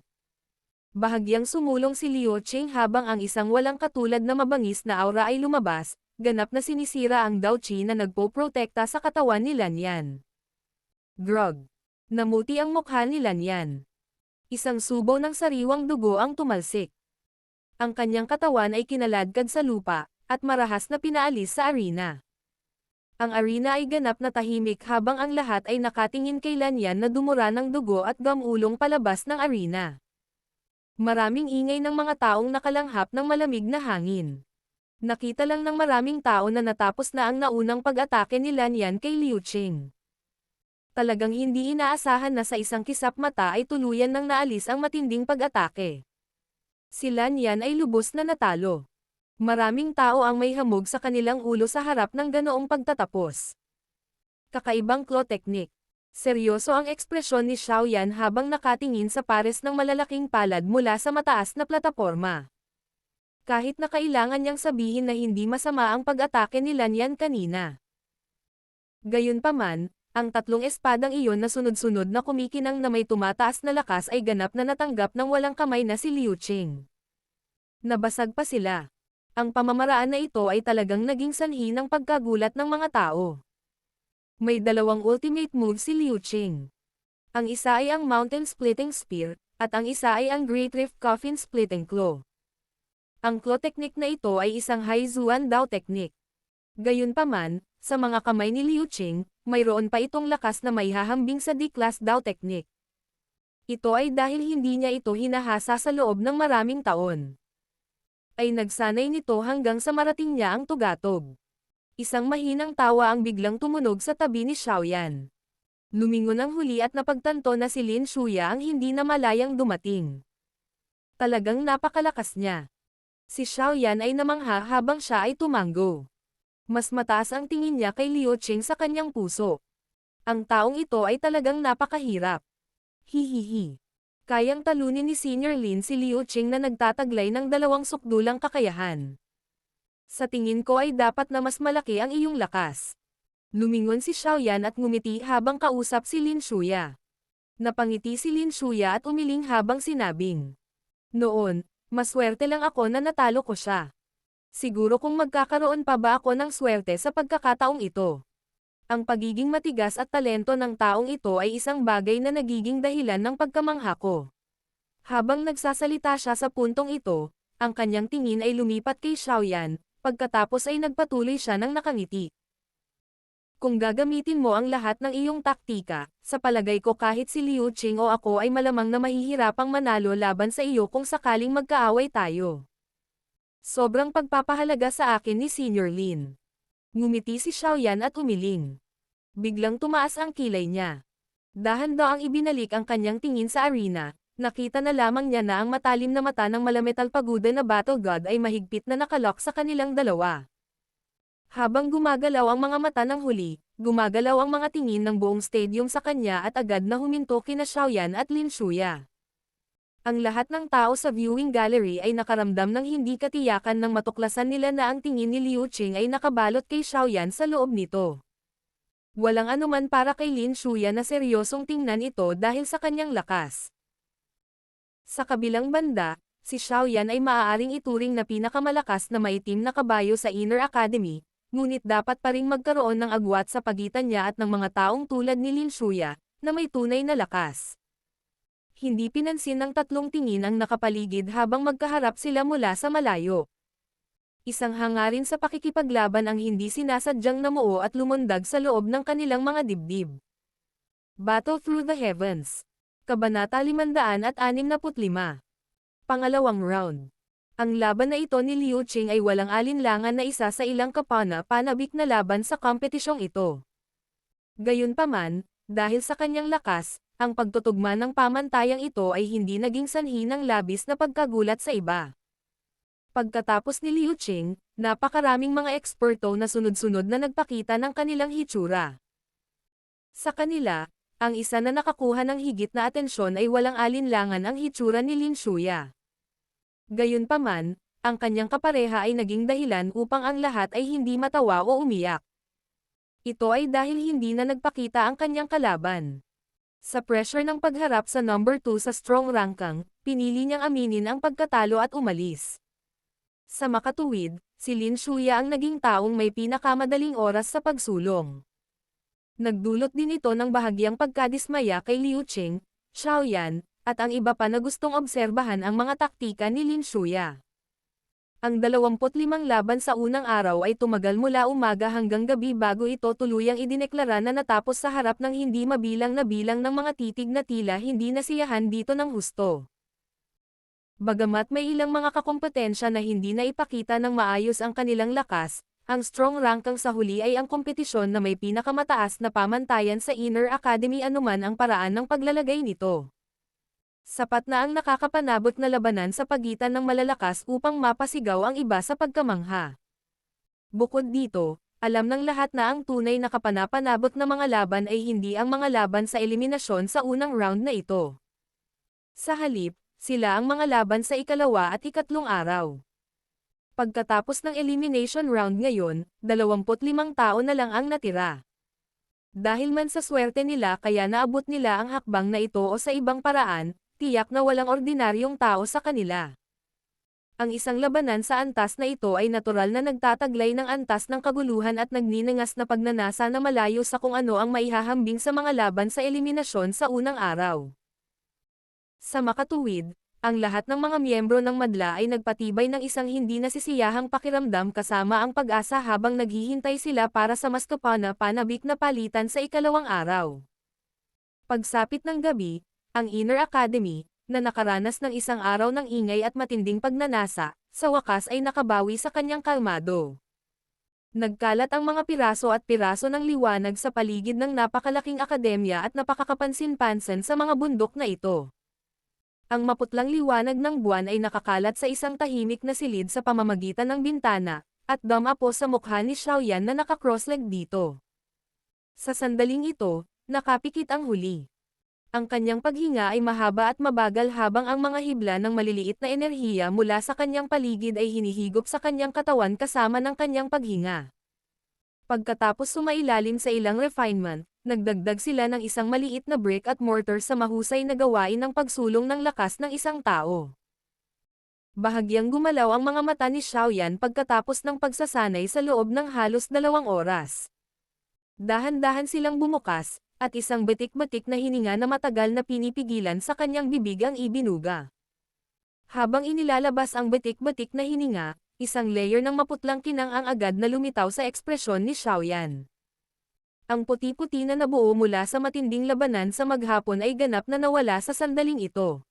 Bahagyang sumulong si Liu Qing habang ang isang walang katulad na mabangis na aura ay lumabas, ganap na sinisira ang Dao Qi na nagpoprotekta sa katawan ni Lanyan. Grog. Namuti ang mukha ni Lanyan. Isang subo ng sariwang dugo ang tumalsik. Ang kanyang katawan ay kinaladkad sa lupa, at marahas na pinaalis sa arena. Ang arena ay ganap na tahimik habang ang lahat ay nakatingin kay Lanyan na dumura ng dugo at gamulong palabas ng arena. Maraming ingay ng mga taong nakalanghap ng malamig na hangin. Nakita lang ng maraming tao na natapos na ang naunang pag-atake ni Lanyan kay Liu Qing. Talagang hindi inaasahan na sa isang kisap mata ay tuluyan nang naalis ang matinding pag-atake. Si Lanyan ay lubos na natalo. Maraming tao ang may hamog sa kanilang ulo sa harap ng ganoong pagtatapos. Kakaibang claw technique. Seryoso ang ekspresyon ni Xiaoyan habang nakatingin sa pares ng malalaking palad mula sa mataas na plataporma. Kahit na kailangan niyang sabihin na hindi masama ang pag-atake ni Lanyan kanina. Gayunpaman, ang 3 espadang iyon na sunod-sunod na kumikinang na may tumataas na lakas ay ganap na natanggap ng walang kamay na si Liu Qing. Nabasag pa sila. Ang pamamaraan na ito ay talagang naging sanhi ng pagkagulat ng mga tao. May 2 ultimate moves si Liu Qing. Ang isa ay ang Mountain Splitting Spear, at ang isa ay ang Great Rift Coffin Splitting Claw. Ang claw technique na ito ay isang Haizuan Dao technique. Gayunpaman, sa mga kamay ni Liu Qing, mayroon pa itong lakas na may hahambing sa D-Class Dao technique. Ito ay dahil hindi niya ito hinahasa sa loob ng maraming taon. Ay nagsanay nito hanggang sa marating niya ang tugatog. Isang mahinang tawa ang biglang tumunog sa tabi ni Xiaoyan. Lumingon ang huli at napagtanto na si Lin Shuya ang hindi na malayang dumating. Talagang napakalakas niya. Si Xiaoyan ay namangha habang siya ay tumango. Mas mataas ang tingin niya kay Liu Qing sa kanyang puso. Ang taong ito ay talagang napakahirap. Hihihi. Kayang talunin ni Senior Lin si Liu Qing na nagtataglay ng 2 sukdulang kakayahan. Sa tingin ko ay dapat na mas malaki ang iyong lakas. Lumingon si Xiaoyan at ngumiti habang kausap si Lin Shuya. Napangiti si Lin Shuya at umiling habang sinabing, "Noon, maswerte lang ako na natalo ko siya. Siguro kung magkakaroon pa ba ako ng swerte sa pagkakataong ito." Ang pagiging matigas at talento ng taong ito ay isang bagay na nagiging dahilan ng pagkamangha ko. Habang nagsasalita siya sa puntong ito, ang kanyang tingin ay lumipat kay Xiaoyan, pagkatapos ay nagpatuloy siya ng nakangiti. Kung gagamitin mo ang lahat ng iyong taktika, sa palagay ko kahit si Liu Qing o ako ay malamang na mahihirapang manalo laban sa iyo kung sakaling magkaaway tayo. Sobrang pagpapahalaga sa akin ni Senior Lin. Ngumiti si Xiaoyan at umiling. Biglang tumaas ang kilay niya. Dahan-daang ibinalik ang kanyang tingin sa arena, nakita na lamang niya na ang matalim na mata ng Malametal Pagoda na Battle God ay mahigpit na nakalock sa kanilang dalawa. Habang gumagalaw ang mga mata ng huli, gumagalaw ang mga tingin ng buong stadium sa kanya at agad na huminto kina Xiaoyan at Lin Shuya. Ang lahat ng tao sa viewing gallery ay nakaramdam ng hindi katiyakan nang matuklasan nila na ang tingin ni Liu Qing ay nakabalot kay Xiaoyan sa loob nito. Walang anuman para kay Lin Shuya na seryosong tingnan ito dahil sa kanyang lakas. Sa kabilang banda, si Xiaoyan ay maaaring ituring na pinakamalakas na maitim na kabayo sa Inner Academy, ngunit dapat pa ring magkaroon ng agwat sa pagitan niya at ng mga taong tulad ni Lin Shuya, na may tunay na lakas. Hindi pinansin ng tatlong tingin ang nakapaligid habang magkaharap sila mula sa malayo. Isang hangarin sa pakikipaglaban ang hindi sinasadyang namuo at lumundag sa loob ng kanilang mga dibdib. Battle Through the Heavens. Kabanata 565. Pangalawang round. Ang laban na ito ni Liu Qing ay walang alinlangan na isa sa ilang kapana-panabik na laban sa kompetisyong ito. Gayunpaman, dahil sa kanyang lakas, ang pagtutugma ng pamantayang ito ay hindi naging sanhi ng labis na pagkagulat sa iba. Pagkatapos ni Liu Qing, napakaraming mga eksperto na sunod-sunod na nagpakita ng kanilang hitsura. Sa kanila, ang isa na nakakuha ng higit na atensyon ay walang alinlangan ang hitsura ni Lin Shuya. Gayunpaman, ang kanyang kapareha ay naging dahilan upang ang lahat ay hindi matawa o umiyak. Ito ay dahil hindi na nagpakita ang kanyang kalaban. Sa pressure ng pagharap sa number 2 sa strong ranking, pinili niyang aminin ang pagkatalo at umalis. Sa makatuwid, si Lin Shuya ang naging taong may pinakamadaling oras sa pagsulong. Nagdulot din ito ng bahagyang pagkadismaya kay Liu Qing, Xiaoyan, at ang iba pa na gustong obserbahan ang mga taktika ni Lin Shuya. Ang 25 laban sa unang araw ay tumagal mula umaga hanggang gabi bago ito tuluyang idineklara na natapos sa harap ng hindi mabilang na bilang ng mga titig na tila hindi nasiyahan dito ng husto. Bagamat may ilang mga kakompetensya na hindi na ipakita ng maayos ang kanilang lakas, ang strong ranking sa huli ay ang kompetisyon na may pinakamataas na pamantayan sa Inner Academy anuman ang paraan ng paglalagay nito. Sapat na ang nakakapanabot na labanan sa pagitan ng malalakas upang mapasigaw ang iba sa pagkamangha. Bukod dito, alam ng lahat na ang tunay na kapanapanabot na mga laban ay hindi ang mga laban sa eliminasyon sa unang round na ito. Sa halip, sila ang mga laban sa ikalawa at ikatlong araw. Pagkatapos ng elimination round ngayon, 25 tao na lang ang natira. Dahil man sa swerte nila kaya naabot nila ang hakbang na ito o sa ibang paraan, tiyak na walang ordinaryong tao sa kanila. Ang isang labanan sa antas na ito ay natural na nagtataglay ng antas ng kaguluhan at nagninangas na pagnanasa na malayo sa kung ano ang maihahambing sa mga laban sa eliminasyon sa unang araw. Sa makatuwid, ang lahat ng mga miyembro ng madla ay nagpatibay ng isang hindi nasisiyahang pakiramdam kasama ang pag-asa habang naghihintay sila para sa mas kapana-panabik na palitan sa ikalawang araw. Pagsapit ng gabi, ang Inner Academy, na nakaranas ng isang araw ng ingay at matinding pagnanasa, sa wakas ay nakabawi sa kanyang kalmado. Nagkalat ang mga piraso at piraso ng liwanag sa paligid ng napakalaking akademya at napakakapansin-pansin sa mga bundok na ito. Ang maputlang liwanag ng buwan ay nakakalat sa isang tahimik na silid sa pamamagitan ng bintana, at dumapo sa mukha ni Xiaoyan na naka-crossleg dito. Sa sandaling ito, nakapikit ang huli. Ang kanyang paghinga ay mahaba at mabagal habang ang mga hibla ng maliliit na enerhiya mula sa kanyang paligid ay hinihigop sa kanyang katawan kasama ng kanyang paghinga. Pagkatapos sumailalim sa ilang refinement, nagdagdag sila ng isang maliit na brick at mortar sa mahusay na gawain ng pagsulong ng lakas ng isang tao. Bahagyang gumalaw ang mga mata ni Xiaoyan pagkatapos ng pagsasanay sa loob ng halos 2 oras. Dahan-dahan silang bumukas, at isang batik-batik na hininga na matagal na pinipigilan sa kanyang bibig ang ibinuga. Habang inilalabas ang batik-batik na hininga, isang layer ng maputlang kinang ang agad na lumitaw sa ekspresyon ni Xiaoyan. Ang puti-puti na nabuo mula sa matinding labanan sa maghapon ay ganap na nawala sa sandaling ito.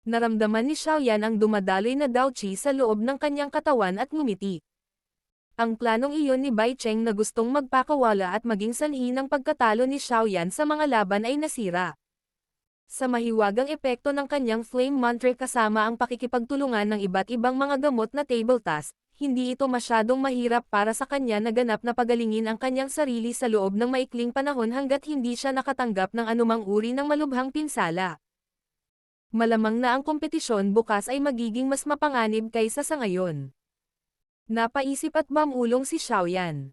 Naramdaman ni Xiaoyan ang dumadaloy na Daoqi sa loob ng kanyang katawan at ngumiti. Ang planong iyon ni Bai Cheng na gustong magpakawala at maging sanhi ng pagkatalo ni Xiaoyan sa mga laban ay nasira. Sa mahiwagang epekto ng kanyang flame mantra kasama ang pakikipagtulungan ng iba't ibang mga gamot na table task, hindi ito masyadong mahirap para sa kanya na ganap na pagalingin ang kanyang sarili sa loob ng maikling panahon hanggat hindi siya nakatanggap ng anumang uri ng malubhang pinsala. Malamang na ang kompetisyon bukas ay magiging mas mapanganib kaysa sa ngayon. Napaisip at mamulong si Xiaoyan.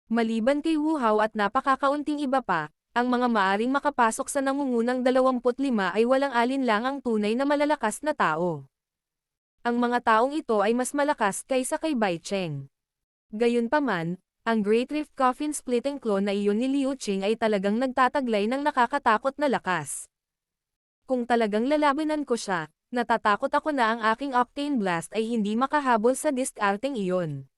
Maliban kay Wu Hao at napakakaunting iba pa, ang mga maaring makapasok sa nangungunang 25 ay walang alinlangang tunay na malalakas na tao. Ang mga taong ito ay mas malakas kaysa kay Bai Cheng. Gayunpaman, ang Great Rift Coffin Splitting Claw na iyon ni Liu Qing ay talagang nagtataglay ng nakakatakot na lakas. Kung talagang lalabanan ko siya, natatakot ako na ang aking Octane Blast ay hindi makahabol sa diskarteng iyon.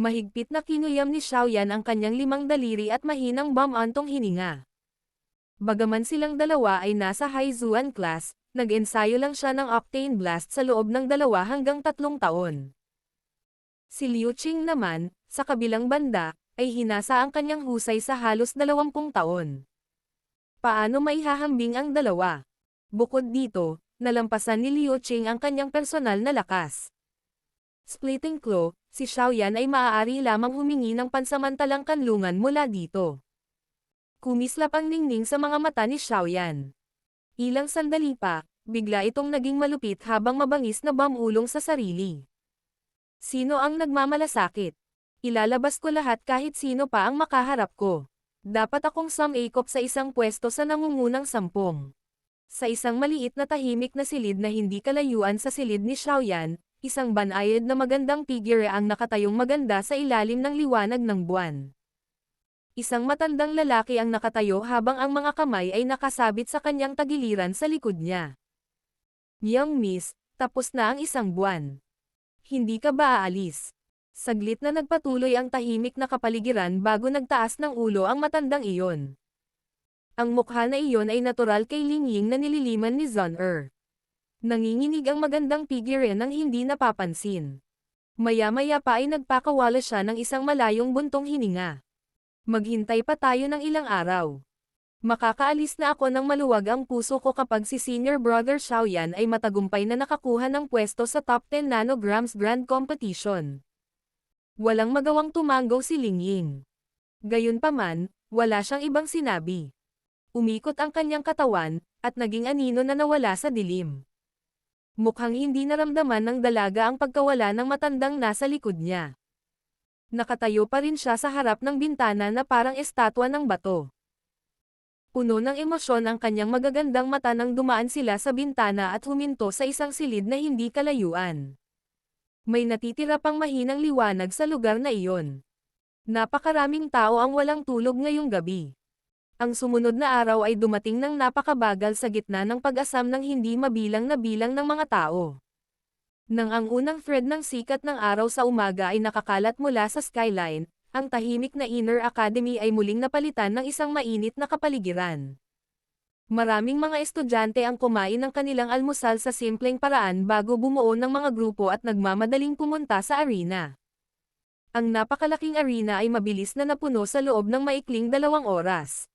Mahigpit na kinuyam ni Xiaoyan ang kanyang 5 daliri at mahinang bam-antong hininga. Bagaman silang dalawa ay nasa Haizuan class, nag-ensayo lang siya ng Octane Blast sa loob ng 2 hanggang 3 taon. Si Liu Qing naman, sa kabilang banda, ay hinasa ang kanyang husay sa halos 20 taon. Paano maihahambing ang dalawa? Bukod dito, nalampasan ni Liu Qing ang kanyang personal na lakas. Splitting Claw, si Xiaoyan ay maaari lamang humingi ng pansamantalang kanlungan mula dito. Kumislap ang ningning sa mga mata ni Xiaoyan. Ilang sandali pa, bigla itong naging malupit habang mabangis na bamulong sa sarili. Sino ang nagmamalasakit? Ilalabas ko lahat kahit sino pa ang makaharap ko. Dapat akong sumikop sa isang pwesto sa nangungunang 10. Sa isang maliit na tahimik na silid na hindi kalayuan sa silid ni Xiaoyan, isang banayad na magandang figure ang nakatayong maganda sa ilalim ng liwanag ng buwan. Isang matandang lalaki ang nakatayo habang ang mga kamay ay nakasabit sa kanyang tagiliran sa likod niya. Young Miss, tapos na ang isang buwan. Hindi ka ba aalis? Saglit na nagpatuloy ang tahimik na kapaligiran bago nagtaas ng ulo ang matandang iyon. Ang mukha na iyon ay natural kay Ling Ying na nililiman ni Zun Er. Nanginginig ang magandang figure nang hindi napapansin. Maya-maya pa ay nagpakawala siya ng isang malayong buntong hininga. Maghintay pa tayo ng ilang araw. Makakaalis na ako ng maluwag ang puso ko kapag si Senior Brother Xiaoyan ay matagumpay na nakakuha ng pwesto sa top 10 nanograms Grand Competition. Walang magawang tumanggo si Ling Ying. Gayunpaman, wala siyang ibang sinabi. Umikot ang kanyang katawan, at naging anino na nawala sa dilim. Mukhang hindi naramdaman ng dalaga ang pagkawala ng matandang nasa likod niya. Nakatayo pa rin siya sa harap ng bintana na parang estatwa ng bato. Puno ng emosyon ang kanyang magagandang mata nang dumaan sila sa bintana at huminto sa isang silid na hindi kalayuan. May natitira pang mahinang liwanag sa lugar na iyon. Napakaraming tao ang walang tulog ngayong gabi. Ang sumunod na araw ay dumating ng napakabagal sa gitna ng pag-asam ng hindi mabilang na bilang ng mga tao. Nang ang unang thread ng sikat ng araw sa umaga ay nakakalat mula sa skyline, ang tahimik na Inner Academy ay muling napalitan ng isang mainit na kapaligiran. Maraming mga estudyante ang kumain ng kanilang almusal sa simpleng paraan bago bumuo ng mga grupo at nagmamadaling pumunta sa arena. Ang napakalaking arena ay mabilis na napuno sa loob ng maikling 2 oras.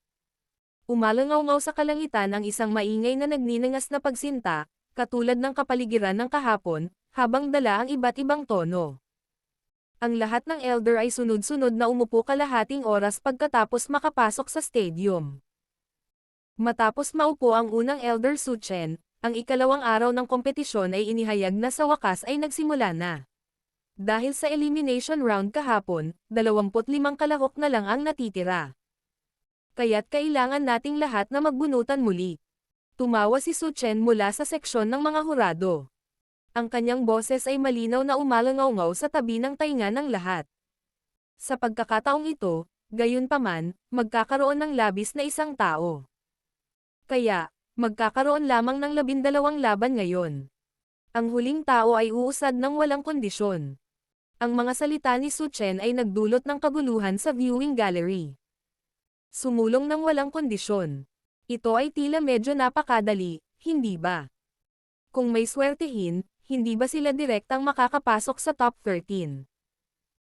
Umalangaw-ngaw sa kalangitan ang isang maingay na nagninangas na pagsinta, katulad ng kapaligiran ng kahapon, habang dala ang iba't ibang tono. Ang lahat ng elder ay sunod-sunod na umupo kalahating oras pagkatapos makapasok sa stadium. Matapos maupo ang unang elder Su Chen, ang ikalawang araw ng kompetisyon ay inihayag na sa wakas ay nagsimula na. Dahil sa elimination round kahapon, 25 kalahok na lang ang natitira. Kaya't kailangan nating lahat na magbunutan muli. Tumawa si Su Chen mula sa seksyon ng mga hurado. Ang kanyang boses ay malinaw na umalangaw-ngaw sa tabi ng tainga ng lahat. Sa pagkakataong ito, Gayunpaman, magkakaroon ng labis na isang tao. Kaya, magkakaroon lamang ng 12 laban ngayon. Ang huling tao ay uusad ng walang kondisyon. Ang mga salita ni Su Chen ay nagdulot ng kaguluhan sa viewing gallery. Sumulong ng walang kondisyon. Ito ay tila medyo napakadali, hindi ba? Kung may swertehin, hindi ba sila direktang makakapasok sa top 13?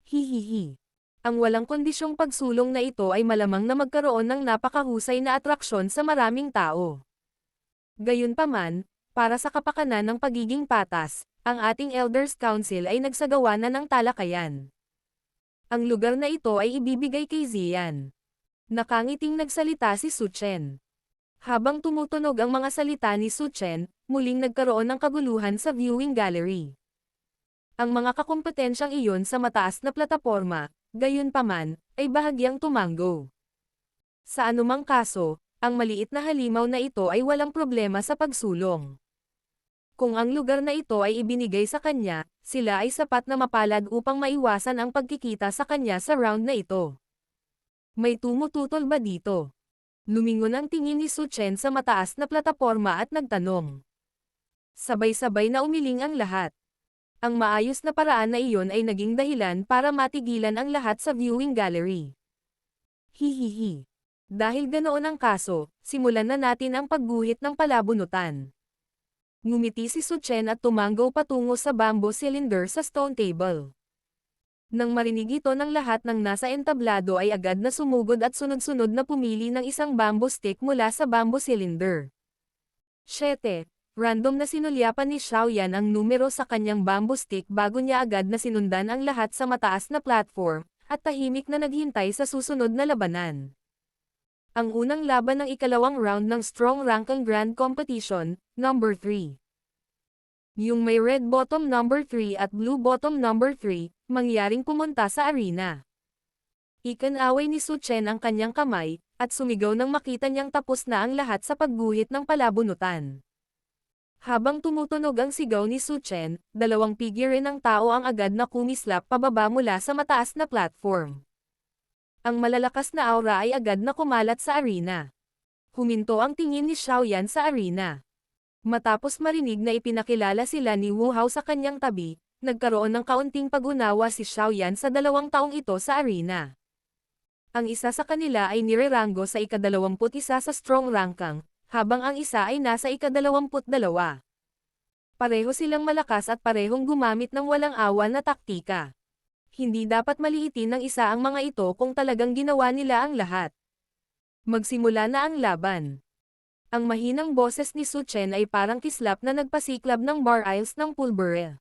Hihihi. Ang walang kondisyong pagsulong na ito ay malamang na magkaroon ng napakahusay na atraksyon sa maraming tao. Gayunpaman, para sa kapakanan ng pagiging patas, ang ating Elders Council ay nagsagawa na ng talakayan. Ang lugar na ito ay ibibigay kay Zian. Nakangiting nagsalita si Su Chen. Habang tumutunog ang mga salita ni Su Chen, muling nagkaroon ng kaguluhan sa viewing gallery. Ang mga kakompetensyang iyon sa mataas na plataporma, gayunpaman, ay bahagyang tumanggo. Sa anumang kaso, ang maliit na halimaw na ito ay walang problema sa pagsulong. Kung ang lugar na ito ay ibinigay sa kanya, sila ay sapat na mapalad upang maiwasan ang pagkikita sa kanya sa round na ito. May tumututol ba dito? Lumingon ang tingin ni Su Chen sa mataas na plataporma at nagtanong. Sabay-sabay na umiling ang lahat. Ang maayos na paraan na iyon ay naging dahilan para matigilan ang lahat sa viewing gallery. Hihihi. Dahil ganoon ang kaso, simulan na natin ang pagguhit ng palabunutan. Ngumiti si Su Chen at tumanggo patungo sa bamboo cylinder sa stone table. Nang marinig ito ng lahat ng nasa entablado ay agad na sumugod at sunod-sunod na pumili ng isang bamboo stick mula sa bamboo cylinder. 7. Random na sinulyapan ni Xiaoyan ang numero sa kanyang bamboo stick bago niya agad na sinundan ang lahat sa mataas na platform, at tahimik na naghintay sa susunod na labanan. Ang unang laban ng ikalawang round ng Strong Ranking Grand Competition, number 3. Yung may red bottom number 3 at blue bottom number 3, mangyaring pumunta sa arena. Ikanaway ni Su Chen ang kanyang kamay, at sumigaw nang makita niyang tapos na ang lahat sa pagguhit ng palabunutan. Habang tumutunog ang sigaw ni Su Chen, 2 figure ng tao ang agad na kumislap pababa mula sa mataas na platform. Ang malalakas na aura ay agad na kumalat sa arena. Huminto ang tingin ni Xiaoyan sa arena. Matapos marinig na ipinakilala sila ni Wu Hao sa kanyang tabi, nagkaroon ng kaunting pag-unawa si Xiaoyan sa 2 taong ito sa arena. Ang isa sa kanila ay nirerango sa ika-21 sa Strong Ranking, habang ang isa ay nasa ika-22. Pareho silang malakas at parehong gumamit ng walang awa na taktika. Hindi dapat maliitin ng isa ang mga ito kung talagang ginawa nila ang lahat. Magsimula na ang laban. Ang mahinang boses ni Su Chen ay parang kislap na nagpasiklab ng bar aisles ng pulbere.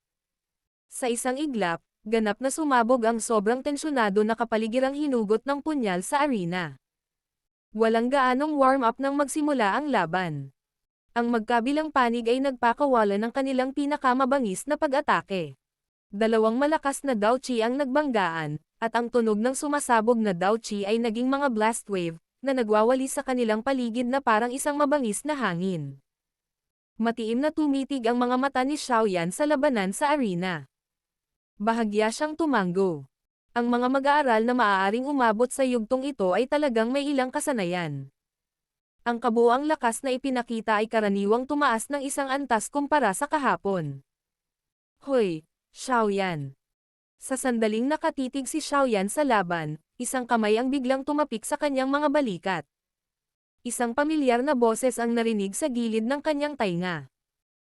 Sa isang iglap, ganap na sumabog ang sobrang tensyonado na kapaligirang hinugot ng punyal sa arena. Walang gaanong warm-up nang magsimula ang laban. Ang magkabilang panig ay nagpakawala ng kanilang pinakamabangis na pag-atake. 2 malakas na Daochi ang nagbanggaan, at ang tunog ng sumasabog na Daochi ay naging mga blast wave, na nagwawali sa kanilang paligid na parang isang mabangis na hangin. Matiim na tumitig ang mga mata ni Xiaoyan sa labanan sa arena. Bahagya siyang tumanggo. Ang mga mag-aaral na maaaring umabot sa yugtong ito ay talagang may ilang kasanayan. Ang kabuuang lakas na ipinakita ay karaniwang tumaas ng isang antas kumpara sa kahapon. Hoy, Xiaoyan. Sa sandaling nakatitig si Xiaoyan sa laban, isang kamay ang biglang tumapik sa kanyang mga balikat. Isang pamilyar na boses ang narinig sa gilid ng kanyang tainga.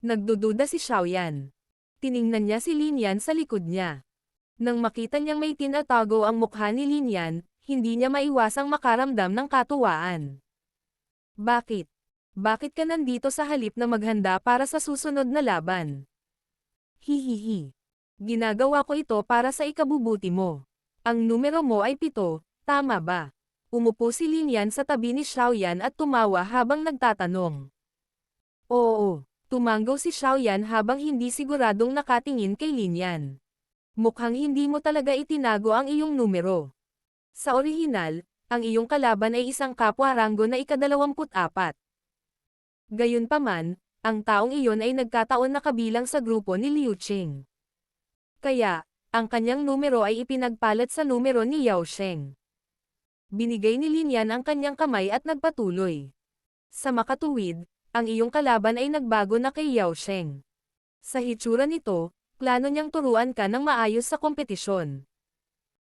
Nagdududa si Xiaoyan. Tiningnan niya si Lin Yan sa likod niya. Nang makita niyang may tinatago ang mukha ni Lin Yan, hindi niya maiwasang makaramdam ng katuwaan. Bakit? Bakit ka nandito sa halip na maghanda para sa susunod na laban? Hihihi. Ginagawa ko ito para sa ikabubuti mo. Ang numero mo ay 7, tama ba? Umupo si Lin Yan sa tabi ni Xiaoyan at tumawa habang nagtatanong. Oo, tumanggo si Xiaoyan habang hindi siguradong nakatingin kay Lin Yan. Mukhang hindi mo talaga itinago ang iyong numero. Sa orihinal, ang iyong kalaban ay isang kapwa ranggo na ika-24. Gayunpaman, ang taong iyon ay nagkataon na kabilang sa grupo ni Liu Qing. Kaya, ang kanyang numero ay ipinagpalit sa numero ni Yao Sheng. Binigay ni Lin Yan ang kanyang kamay at nagpatuloy. Sa makatuwid, ang iyong kalaban ay nagbago na kay Yao Sheng. Sa hitsura nito, plano niyang turuan ka ng maayos sa kompetisyon.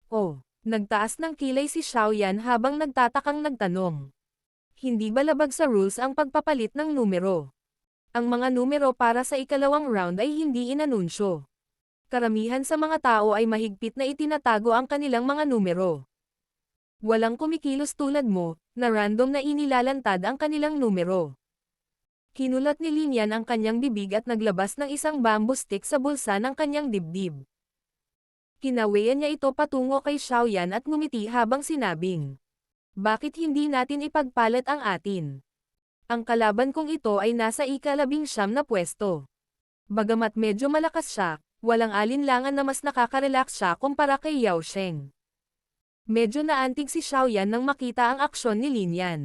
Oh, nagtaas ng kilay si Xiao Yan habang nagtatakang nagtanong. Hindi ba labag sa rules ang pagpapalit ng numero? Ang mga numero para sa ikalawang round ay hindi inanunsyo. Karamihan sa mga tao ay mahigpit na itinatago ang kanilang mga numero. Walang kumikilos tulad mo, na random na inilalantad ang kanilang numero. Kinulat ni Lin Yan ang kanyang bibig at naglabas ng isang bamboo stick sa bulsa ng kanyang dibdib. Kinawayan niya ito patungo kay Xiao Yan at ngumiti habang sinabing, "Bakit hindi natin ipagpalit ang atin? Ang kalaban kong ito ay nasa ika-19 na pwesto." Bagamat medyo malakas siya, walang alinlangan na mas nakaka-relax siya kumpara kay Yao Sheng. Medyo naantig si Xiao Yan nang makita ang aksyon ni Lin Yan.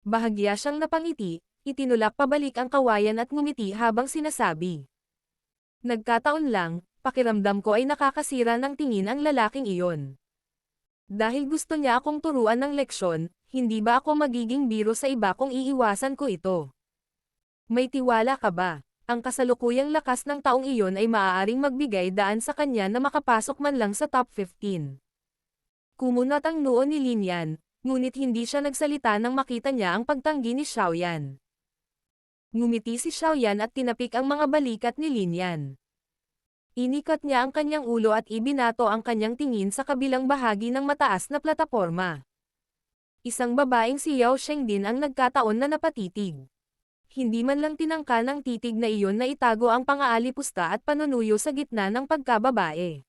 Bahagya siyang napangiti, itinulak pabalik ang kawayan at ngumiti habang sinasabi, "Nagkataon lang, pakiramdam ko ay nakakasira ng tingin ang lalaking iyon. Dahil gusto niya akong turuan ng leksyon, hindi ba ako magiging biro sa iba kung iiwasan ko ito? May tiwala ka ba? Ang kasalukuyang lakas ng taong iyon ay maaaring magbigay daan sa kanya na makapasok man lang sa top 15. Kumunat ang noo ni Lin Yan, ngunit hindi siya nagsalita nang makita niya ang pagtanggi ni Xiao Yan. Ngumiti si Xiao Yan at tinapik ang mga balikat ni Lin Yan. Inikat niya ang kanyang ulo at ibinato ang kanyang tingin sa kabilang bahagi ng mataas na plataporma. Isang babaeng si Yao Sheng din ang nagkataon na napatitig. Hindi man lang tinangka ng titig na iyon na itago ang pangaalipusta at panunuyo sa gitna ng pagkababae.